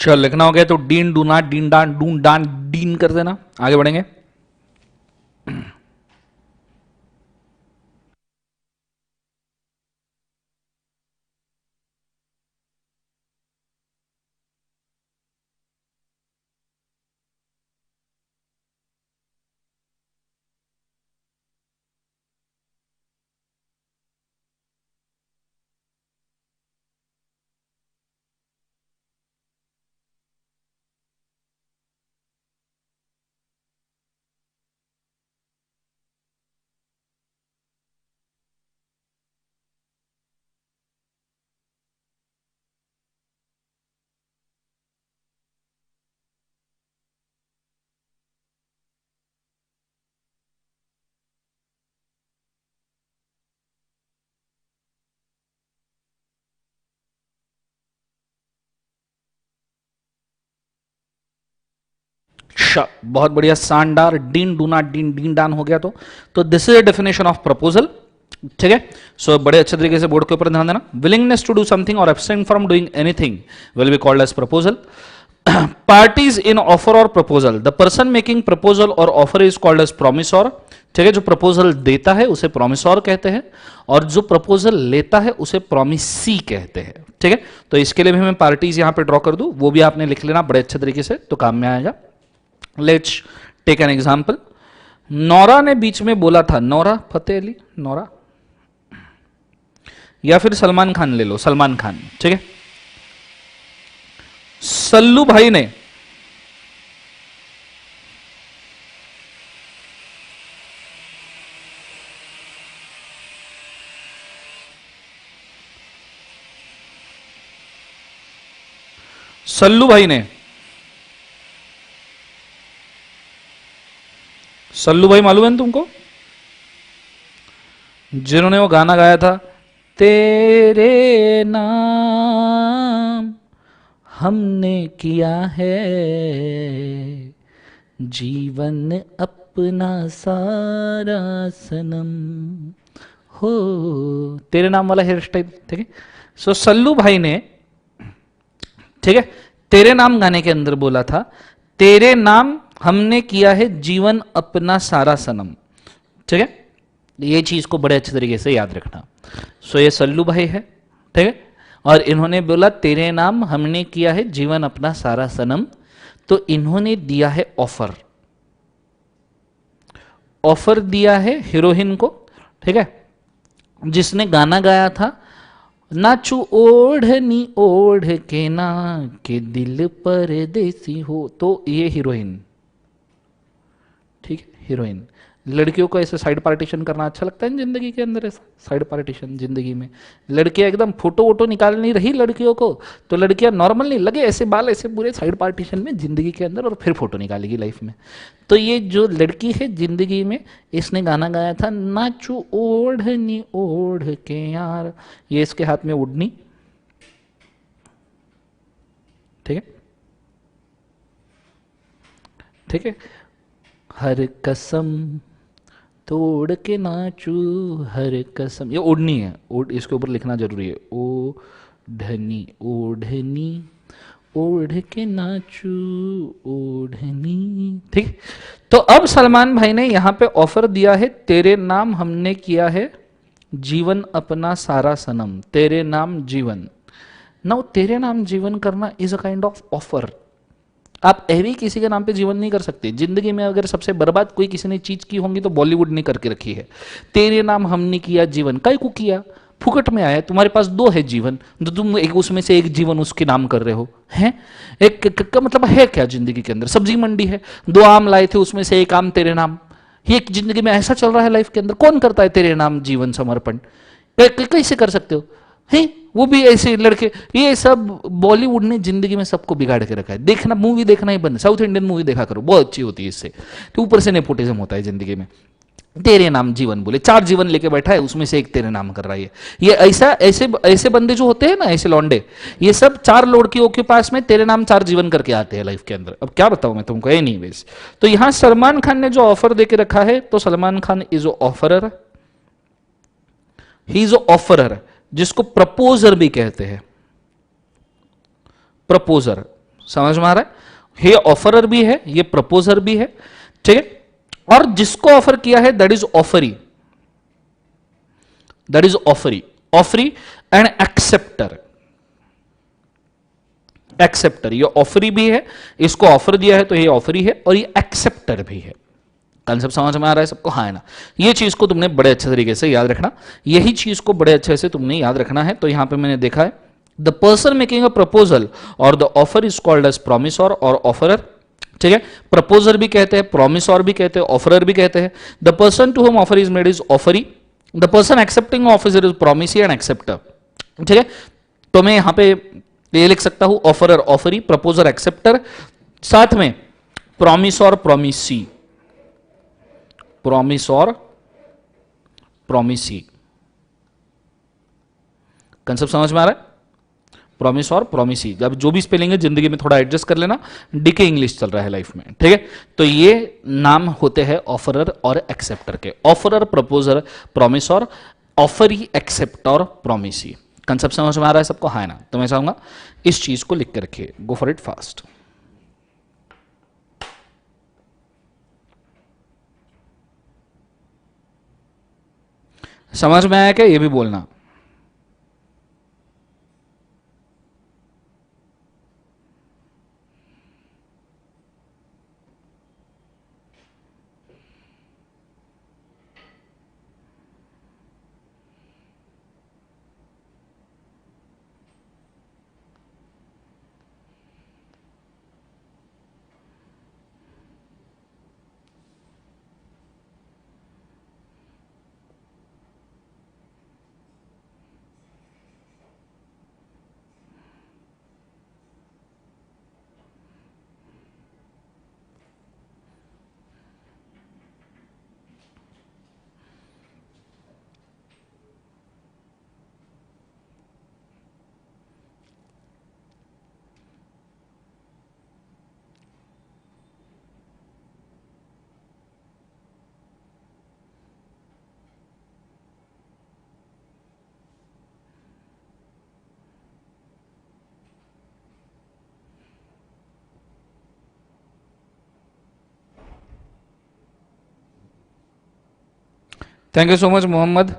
श्योर, लिखना हो गया तो डीन डूना डीन डान डून डान डीन कर देना। आगे बढ़ेंगे। बहुत बढ़िया, शानदार। डीन डूना डीन डीन डान हो गया तो this is a definition of proposal. ठीक है, सो बड़े अच्छे तरीके से बोर्ड के ऊपर ध्यान देना। विलिंगनेस टू डू समथिंग और abstain from doing anything will be called as proposal. Parties in offer और proposal, the person making proposal और offer is called as promisor. ठीक है, जो प्रपोजल देता है उसे प्रोमिसोर कहते हैं, और जो प्रपोजल लेता है उसे प्रोमिसी कहते हैं। ठीक है, तो इसके लिए भी मैं पार्टीज यहां पे ड्रॉ कर दूं, वो भी आपने लिख लेना बड़े अच्छे तरीके से, तो काम में आएगा। Let's take an example. Nora ने बीच में बोला था, नौरा फतेह अली, नौरा, या फिर सलमान खान ले लो, सलमान खान। ठीक है, सल्लू भाई ने सल्लू भाई ने सल्लू भाई मालूम है ना तुमको, जिन्होंने वो गाना गाया था, तेरे नाम हमने किया है जीवन अपना सारा सनम, हो, तेरे नाम वाला हेयर स्टाइल। ठीक है, सो सल्लू भाई ने, ठीक है, तेरे नाम गाने के अंदर बोला था, तेरे नाम हमने किया है जीवन अपना सारा सनम। ठीक है, ये चीज को बड़े अच्छे तरीके से याद रखना। सो ये सल्लू भाई है, ठीक है, और इन्होंने बोला तेरे नाम हमने किया है जीवन अपना सारा सनम, तो इन्होंने दिया है ऑफर। ऑफर दिया है हीरोइन को, ठीक है, जिसने गाना गाया था, नाचू ओढ़नी ओढ़ के ना के दिल परदेसी हो, तो ये हीरोइन। ठीक है, हीरोइन। लड़कियों को ऐसे साइड पार्टीशन करना अच्छा लगता है जिंदगी के अंदर, ऐसा साइड पार्टीशन जिंदगी में। लड़कियां एकदम फोटो वोटो निकाल नहीं रही लड़कियों को, तो लड़कियां नॉर्मल नहीं लगे, ऐसे बाल ऐसे पूरे साइड पार्टीशन में जिंदगी के अंदर, और फिर फोटो निकालेगी लाइफ में। तो ये जो लड़की है जिंदगी में, इसने गाना गाया था, नाचू ओढ़नी ओढ़ के यार, ये इसके हाथ में ओढ़नी। ठीक है, ठीक है, हर कसम तोड़ के नाचू हर कसम, ये ओढ़नी है, इसके ऊपर लिखना जरूरी है, ओ ढनी ओढ़नी ओढ़ के नाचू ओढ़नी। ठीक, तो अब सलमान भाई ने यहां पे ऑफर दिया है, तेरे नाम हमने किया है जीवन अपना सारा सनम, तेरे नाम जीवन। नाउ तेरे नाम जीवन करना is a kind of offer. आप ऐवी किसी के नाम पे जीवन नहीं कर सकते जिंदगी में। अगर सबसे बर्बाद कोई किसी ने चीज की होंगी तो बॉलीवुड ने करके रखी है, तेरे नाम हमने किया जीवन। काय को किया, फुकट में आया, तुम्हारे पास दो है जीवन, तो तुम एक उसमें से एक जीवन उसके नाम कर रहे हो, हैं? एक का मतलब है क्या जिंदगी के अंदर? सब्जी मंडी है, दो आम लाए थे, उसमें से एक आम तेरे नाम। ये जिंदगी में ऐसा चल रहा है लाइफ के अंदर। कौन करता है तेरे नाम जीवन समर्पण? कैसे कर सकते हो? है वो भी ऐसे लड़के। ये सब बॉलीवुड ने जिंदगी में सबको बिगाड़ के रखा है। देखना, मूवी देखना ही बंद, साउथ इंडियन मूवी देखा करो, बहुत अच्छी होती है इससे। तो ऊपर से नेपोटिज्म होता है जिंदगी में। तेरे नाम जीवन बोले, 4 जीवन लेके बैठा है, उसमें से एक तेरे नाम कर रहा है। ये ऐसा ऐसे ऐसे बंदे जो होते हैं ना, ऐसे लौंडे, ये सब 4 लड़कियों के पास में तेरे नाम 4 जीवन करके आते हैं लाइफ के अंदर। अब क्या बताऊं मैं तुमको, नहीं बेस। तो यहां सलमान खान ने जो ऑफर देके रखा है, तो Salman Khan is offeror, he is offeror, जिसको प्रपोजर भी कहते हैं। प्रपोजर, समझ में आ रहा है? ये ऑफरर भी है, ये प्रपोजर भी है, ठीक है। और जिसको ऑफर किया है that is offeree, that is offeree, offeree and acceptor. Acceptor, ये ऑफरी भी है, इसको ऑफर दिया है तो ये ऑफरी है, और ये एक्सेप्टर भी है। कंसेप्ट समझ में आ रहा है सबको? हाँ है ना? ये चीज को तुमने बड़े अच्छे तरीके से याद रखना, यही चीज को बड़े अच्छे से तुमने याद रखना है। तो यहां पे मैंने देखा है the person making a proposal और the offer is called as promisor और ऑफरर, ठीक है। प्रपोजर भी कहते हैं, प्रोमिसर भी कहते हैं, ऑफरर भी कहते हैं। The person to whom offer is made is offeree, the person accepting offer is promisee and acceptor, ठीक है। तो मैं यहां पे ये लिख सकता हूं ऑफरर ऑफरी, प्रपोजर एक्सेप्टर, साथ में प्रोमिस और प्रोमिसी, प्रोमिस और प्रोमिसी। कंसेप्ट समझ में आ रहा है? प्रोमिस और प्रोमिसी, अब जो भी स्पेलिंग है जिंदगी में थोड़ा एडजस्ट कर लेना, डीके इंग्लिश चल रहा है लाइफ में, ठीक है। तो ये नाम होते हैं ऑफरर और एक्सेप्टर के, ऑफरर, प्रपोजर, प्रोमिस और ऑफरी, एक्सेप्ट और प्रोमिसी। कंसेप्ट समझ में आ रहा है सबको? हाँ ना? तो मैं चाहूंगा इस चीज को लिख के रखिए, गो फॉर इट फास्ट। समझ में आया क्या? ये भी बोलना। Thank you so much Mohammad.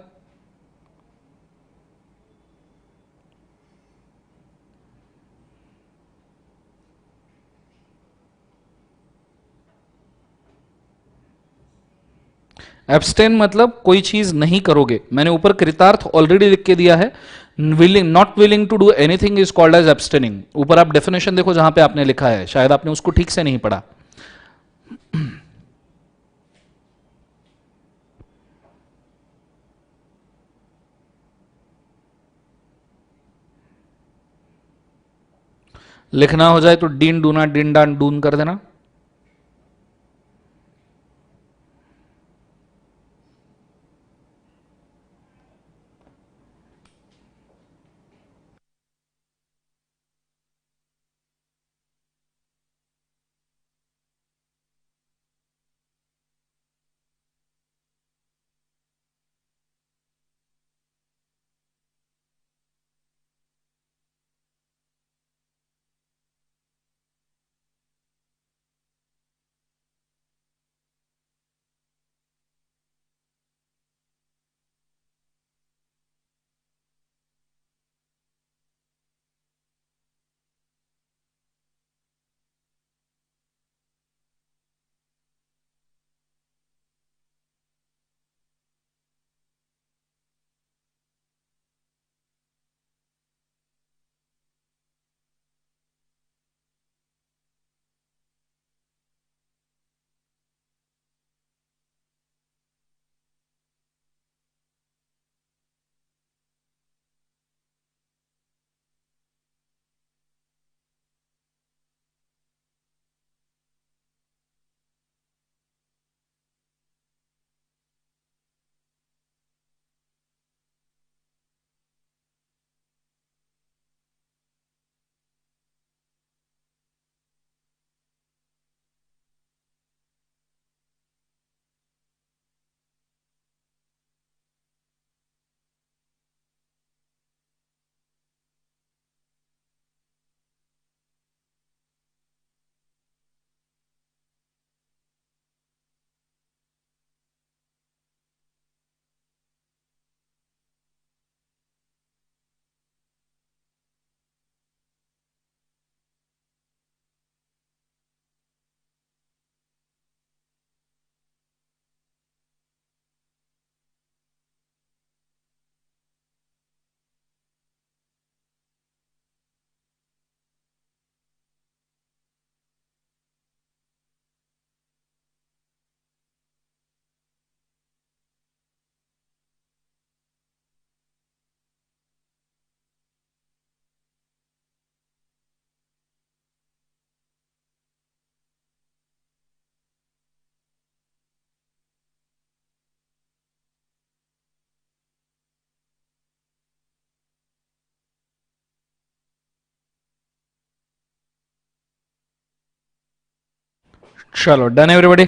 Abstain मतलब कोई चीज नहीं करोगे, मैंने ऊपर कृतार्थ ऑलरेडी लिख के दिया है। Willing, not willing to do anything is called as abstaining. ऊपर आप डेफिनेशन देखो जहां पे आपने लिखा है, शायद आपने उसको ठीक से नहीं पढ़ा। लिखना हो जाए तो डीन डूना डिन डान डून कर देना। चलो डन एवरीबॉडी,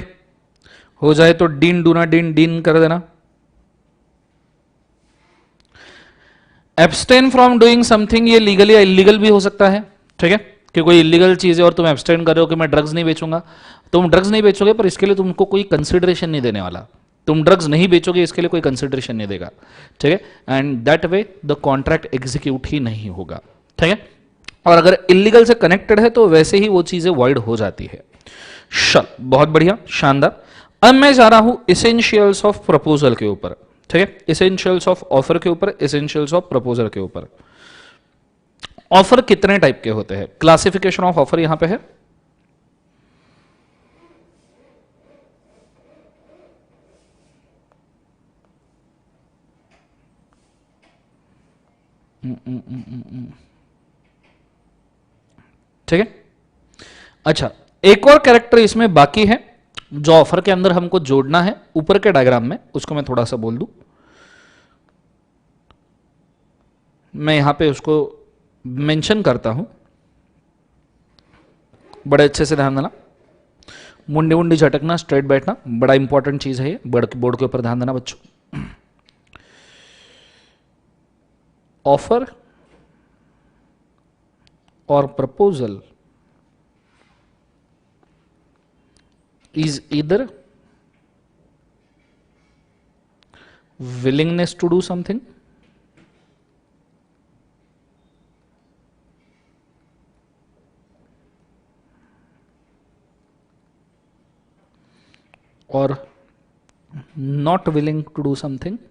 हो जाए तो डीन डूना डीन डीन कर देना। एब्सटेन फ्रॉम डूइंग समथिंग, ये लीगल या इलीगल भी हो सकता है, ठीक है, कि कोई इलीगल चीज है और तुम एब्सटेन कर रहे हो कि मैं ड्रग्स नहीं बेचूंगा। तुम ड्रग्स नहीं बेचोगे पर इसके लिए तुमको कोई कंसिडरेशन नहीं देने वाला। तुम ड्रग्स नहीं बेचोगे इसके लिए कोई कंसिडरेशन नहीं देगा, ठीक है, and that way the contract execute ही नहीं होगा, ठीक है। और अगर इलीगल से कनेक्टेड है तो वैसे ही वो चीजें वॉइड हो जाती है। चल बहुत बढ़िया, शानदार। अब मैं जा रहा हूं इसेंशियल्स ऑफ प्रपोजल के ऊपर, ठीक है, इसेंशियल्स ऑफ ऑफर के ऊपर, इसेंशियल्स ऑफ प्रपोजल के ऊपर। ऑफर कितने टाइप के होते हैं, क्लासिफिकेशन ऑफ ऑफर यहां पे है। ठीक है, अच्छा एक और कैरेक्टर इसमें बाकी है जो ऑफर के अंदर हमको जोड़ना है ऊपर के डायग्राम में, उसको मैं थोड़ा सा बोल दूं। मैं यहां पे उसको मेंशन करता हूं, बड़े अच्छे से ध्यान देना। मुंडी मुंडी झटकना, स्ट्रेट बैठना, बड़ा इंपॉर्टेंट चीज है ये, बोर्ड के ऊपर ध्यान देना बच्चों। ऑफर और proposal is either willingness to do something or not willing to do something,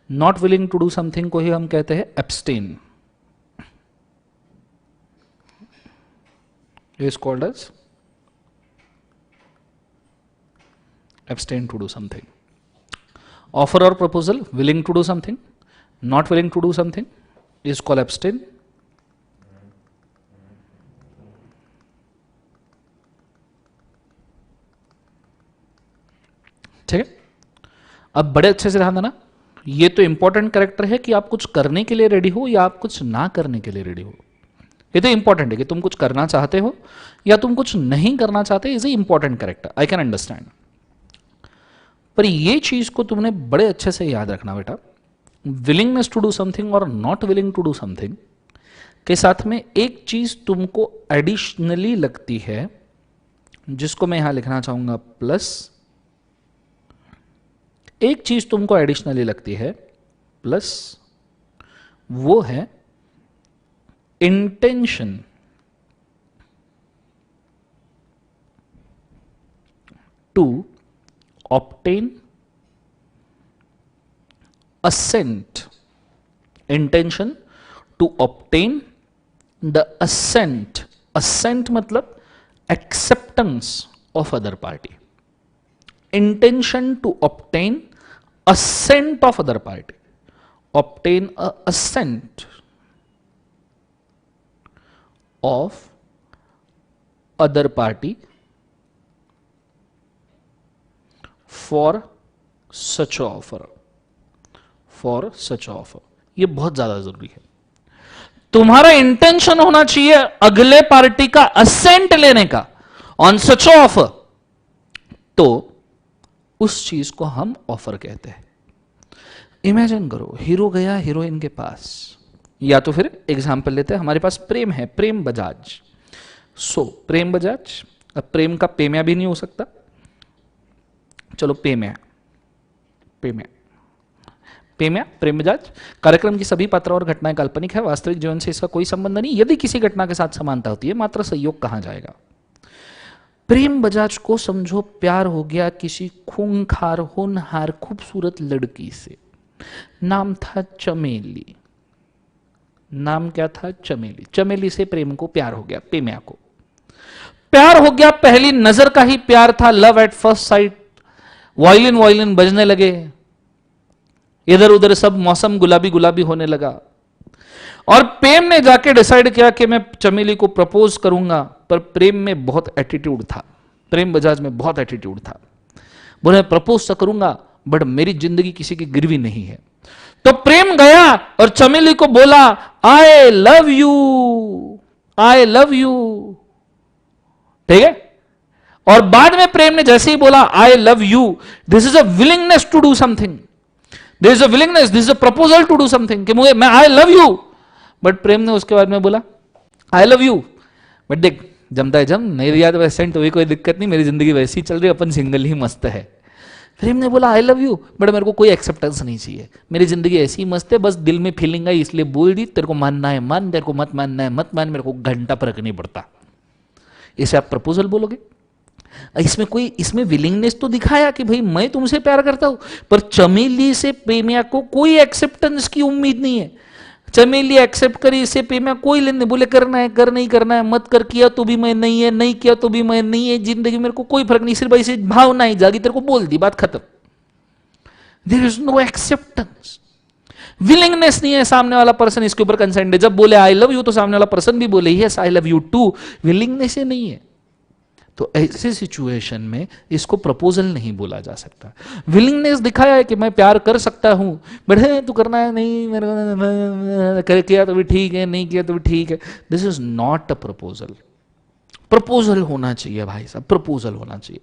not willing to do something को ही हम कहते हैं abstain, is called as abstain to do something. Offer or proposal, willing to do something, not willing to do something is called abstain. ठीक है, अब बड़े अच्छे से ध्यान देना, ये तो इंपॉर्टेंट कैरेक्टर है कि आप कुछ करने के लिए रेडी हो या आप कुछ ना करने के लिए रेडी हो। ये तो इंपॉर्टेंट है कि तुम कुछ करना चाहते हो या तुम कुछ नहीं करना चाहते, is a important character, I can understand. पर ये चीज को तुमने बड़े अच्छे से याद रखना बेटा, विलिंगनेस टू डू समथिंग और not willing to do something के साथ में एक चीज तुमको एडिशनली लगती है, जिसको मैं यहां लिखना चाहूंगा प्लस। एक चीज तुमको एडिशनली लगती है प्लस, वो है intention to obtain assent, intention to obtain the assent, assent मतलब acceptance of other party, intention to obtain assent of other party, obtain a assent of other party for such offer, for such offer। ये बहुत ज्यादा जरूरी है। तुम्हारा intention होना चाहिए अगले पार्टी का असेंट लेने का ऑन सच ऑफर, तो उस चीज को हम ऑफर कहते हैं। इमेजिन करो, हीरो गया हीरोइन के पास, या तो फिर एग्जाम्पल लेते हैं, हमारे पास प्रेम है, प्रेम बजाज। सो प्रेम बजाज, अब प्रेम का पेम्या भी नहीं हो सकता, चलो पेम्या, पेम्या, पेम्या, प्रेम बजाज। कार्यक्रम की सभी पात्र और घटनाएं काल्पनिक है, वास्तविक जीवन से इसका कोई संबंध नहीं। यदि किसी घटना के साथ समानता होती है मात्र संयोग कहा जाएगा। प्रेम बजाज को समझो प्यार हो गया किसी खूंखार होनहार खूबसूरत लड़की से, नाम था चमेली। नाम क्या था? चमेली। चमेली से प्रेम को प्यार हो गया, पेम्या को प्यार हो गया, पहली नजर का ही प्यार था, love at first sight. Violin violin बजने लगे, इधर उधर सब मौसम गुलाबी गुलाबी होने लगा, और प्रेम ने जाके डिसाइड किया कि मैं चमेली को प्रपोज करूंगा। पर प्रेम में बहुत एटीट्यूड था, प्रेम बजाज में बहुत एटीट्यूड था। बोले प्रपोज तो करूंगा बट मेरी जिंदगी किसी की गिरवी नहीं है, तो प्रेम गया और चमेली को बोला, I love you, I love you. ठीक है। और बाद में प्रेम ने जैसे ही बोला I love you, this is a willingness to do something, this is a willingness, this is a proposal to do something, कि मुझे, मैं I love you. But Prem ने उसके बाद में बोला आई लव यू, बट देख, जमता है जम, मेरी याद वैसे तो भी कोई दिक्कत नहीं, मेरी जिंदगी वैसी चल रही है, अपन सिंगल ही मस्त है। प्रेम ने बोला आई लव यू, बट मेरे को कोई एक्सेप्टेंस नहीं चाहिए, मेरी जिंदगी ऐसी ही मस्त है, बस दिल में फीलिंग आई इसलिए बोल दी, तेरे को मानना है मान, तेरे को मत मानना है मत मान, मेरे को घंटा फर्क नहीं पड़ता। इसे आप प्रपोजल बोलोगे? इसमें कोई, इसमें विलिंगनेस तो दिखाया कि भाई मैं तुमसे प्यार करता हूं, पर चमेली से प्रेमिया को कोई एक्सेप्टेंस की उम्मीद नहीं है। चमेली एक्सेप्ट करी, इससे प्रेमिया कोई लेने, बोले करना है कर, नहीं करना है मत कर, किया तो भी मैं नहीं है, नहीं किया तो भी मैं नहीं है, जिंदगी मेरे को कोई फर्क नहीं, सिर्फ ऐसे भावना ही जागी, तेरे को बोल दी, बात खत्म। There is no acceptance, willingness नहीं है, सामने वाला पर्सन इसके ऊपर कंसेंट है, जब बोले आई लव यू तो सामने वाला पर्सन भी बोले yes I love you too, willingness ही नहीं है। तो ऐसे सिचुएशन में इसको प्रपोजल नहीं बोला जा सकता। विलिंगनेस दिखाया है कि मैं प्यार कर सकता हूं, बट है तू करना है नहीं, मेरे कर किया तो भी ठीक है, नहीं किया तो भी ठीक है, this is not a proposal. Proposal होना चाहिए भाई साहब, प्रपोजल होना चाहिए।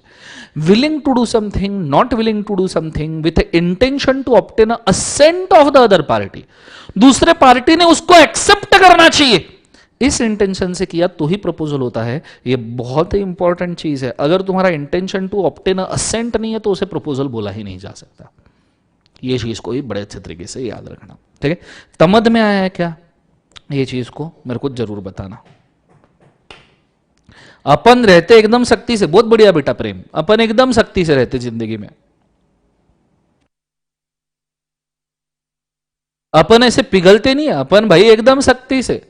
Willing to do something, not willing to do something with intention to obtain assent of the other party, दूसरे पार्टी ने उसको एक्सेप्ट करना चाहिए, इस इंटेंशन से किया तो ही प्रपोजल होता है। ये बहुत ही इंपॉर्टेंट चीज है, अगर तुम्हारा इंटेंशन टू ऑब्टेन असेंट नहीं है तो उसे प्रपोजल बोला ही नहीं जा सकता। ये चीज को ही बड़े अच्छे तरीके से याद रखना। ठीक है, तमद में आया है क्या, ये चीज को मेरे को जरूर बताना। अपन रहते एकदम सख्ती से, बहुत बढ़िया बेटा प्रेम, अपन एकदम सख्ती से रहते जिंदगी में, अपन ऐसे पिघलते नहीं है, अपन भाई एकदम सख्ती से।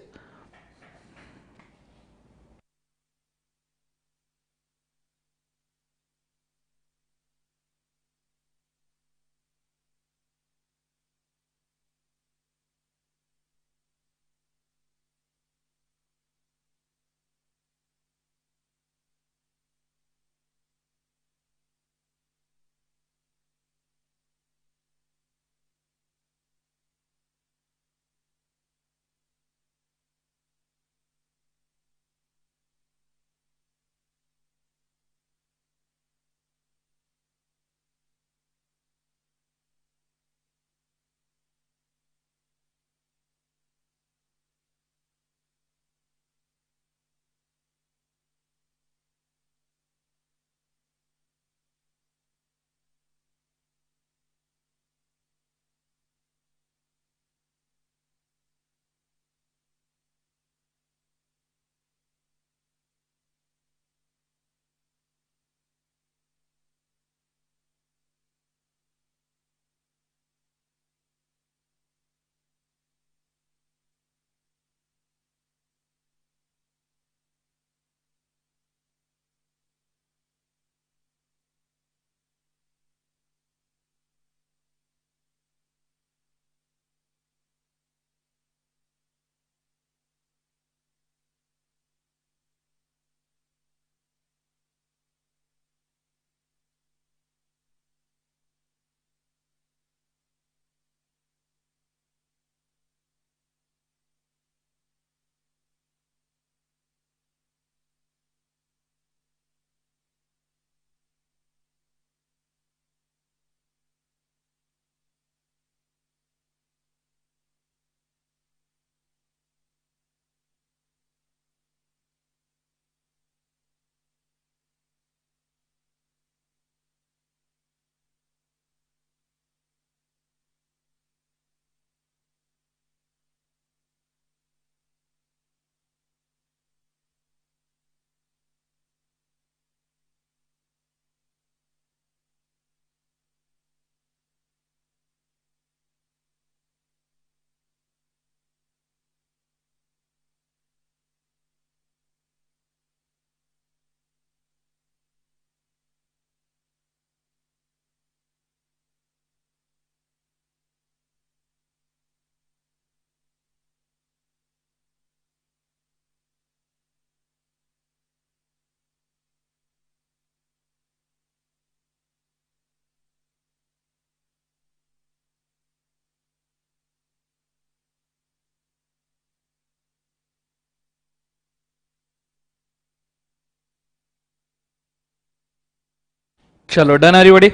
चलो डन एवरीबॉडी।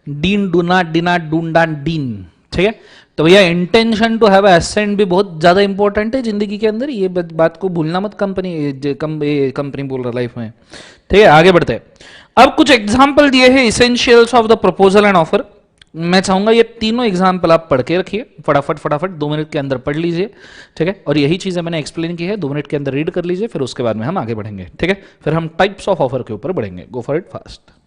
डीन डूना डिना डूंडा डीन, ठीक है। तो भैया इंटेंशन टू हैव एसेंट भी बहुत ज्यादा इंपॉर्टेंट है जिंदगी के अंदर, ये बात को भूलना मत। कंपनी बोल रहा लाइफ में, ठीक है। आगे बढ़ते हैं। अब कुछ एग्जांपल दिए हैं essentials of the proposal and offer. मैं चाहूंगा ये तीनों एग्जाम्पल आप पढ़ के रखिए, फटाफट फटाफट 2 मिनट के अंदर पढ़ लीजिए, ठीक है। और यही चीजें मैंने एक्सप्लेन की है, 2 मिनट के अंदर रीड कर लीजिए, फिर उसके बाद में हम आगे बढ़ेंगे, ठीक है। फिर हम टाइप्स ऑफ ऑफर के ऊपर बढ़ेंगे। Go for it fast.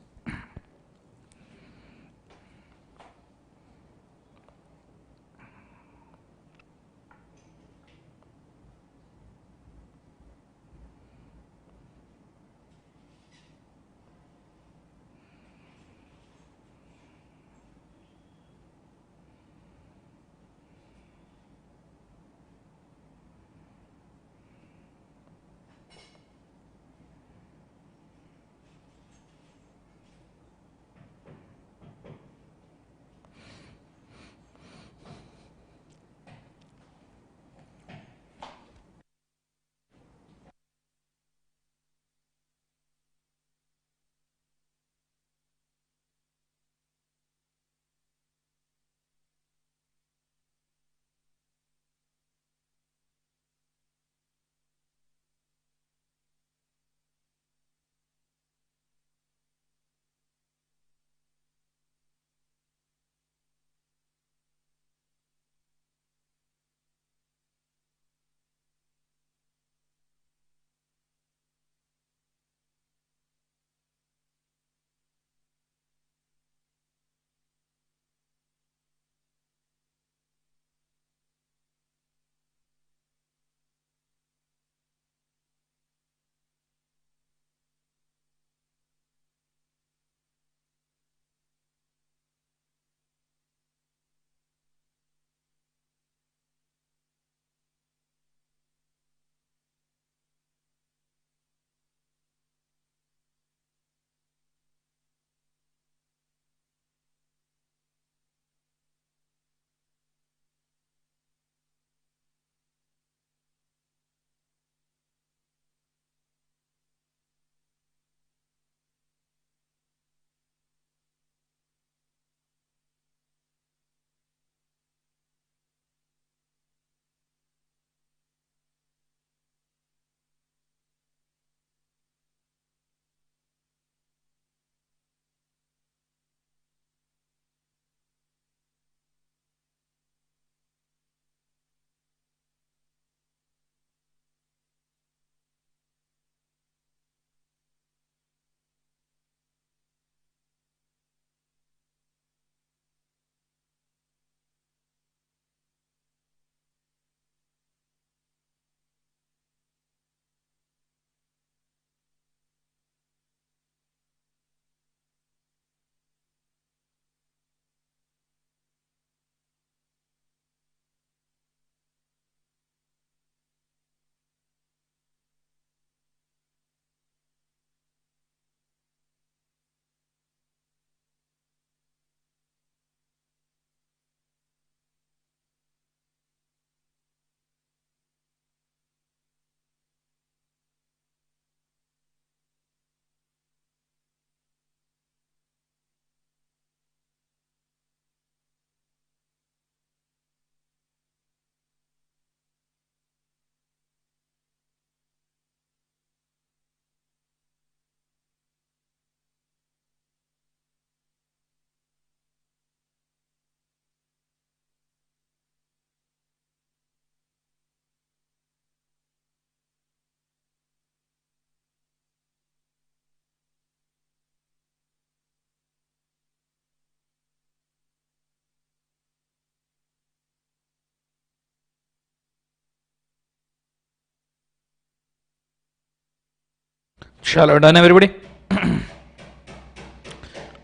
चलो डन एवरीबॉडी।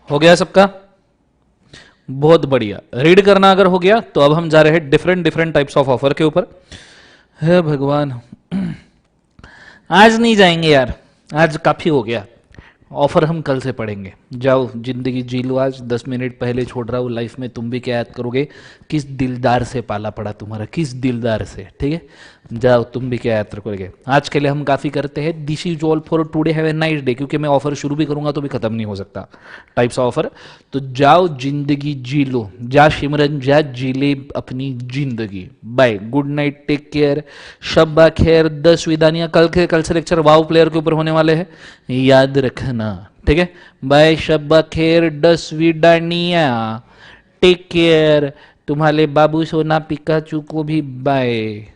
हो गया सबका? बहुत बढ़िया। रीड करना अगर हो गया तो अब हम जा रहे हैं different different types of offer के ऊपर। हे भगवान, आज नहीं जाएंगे यार, आज काफी हो गया। ऑफर हम कल से पढ़ेंगे। जाओ जिंदगी जी लो। आज 10 मिनट पहले छोड़ रहा हूँ, लाइफ में तुम भी क्या याद करोगे, किस दिलदार से पाला पड़ा तुम्हारा, किस दिलदार से, ठीक है। जाओ तुम भी क्या याद करोगे। आज के लिए हम काफ़ी करते हैं। This is all for today, have a nice day. क्योंकि मैं ऑफर शुरू भी करूंगा तो भी खत्म नहीं हो सकता, टाइप्स ऑफ ऑफर। तो जाओ जिंदगी जी लो, जा सिमरन जा, जी ले अपनी जिंदगी। Bye, good night, take care, शब्बा खैर। 10 विदानियाँ कल से लेक्चर वाव प्लेयर के ऊपर होने वाले हैं, याद रखना, ठीक है। बाय, शब्बा खैर, 10 विदानिया, टेक केयर। तुम्हारे बाबू सोना पिकाचू को भी बाय।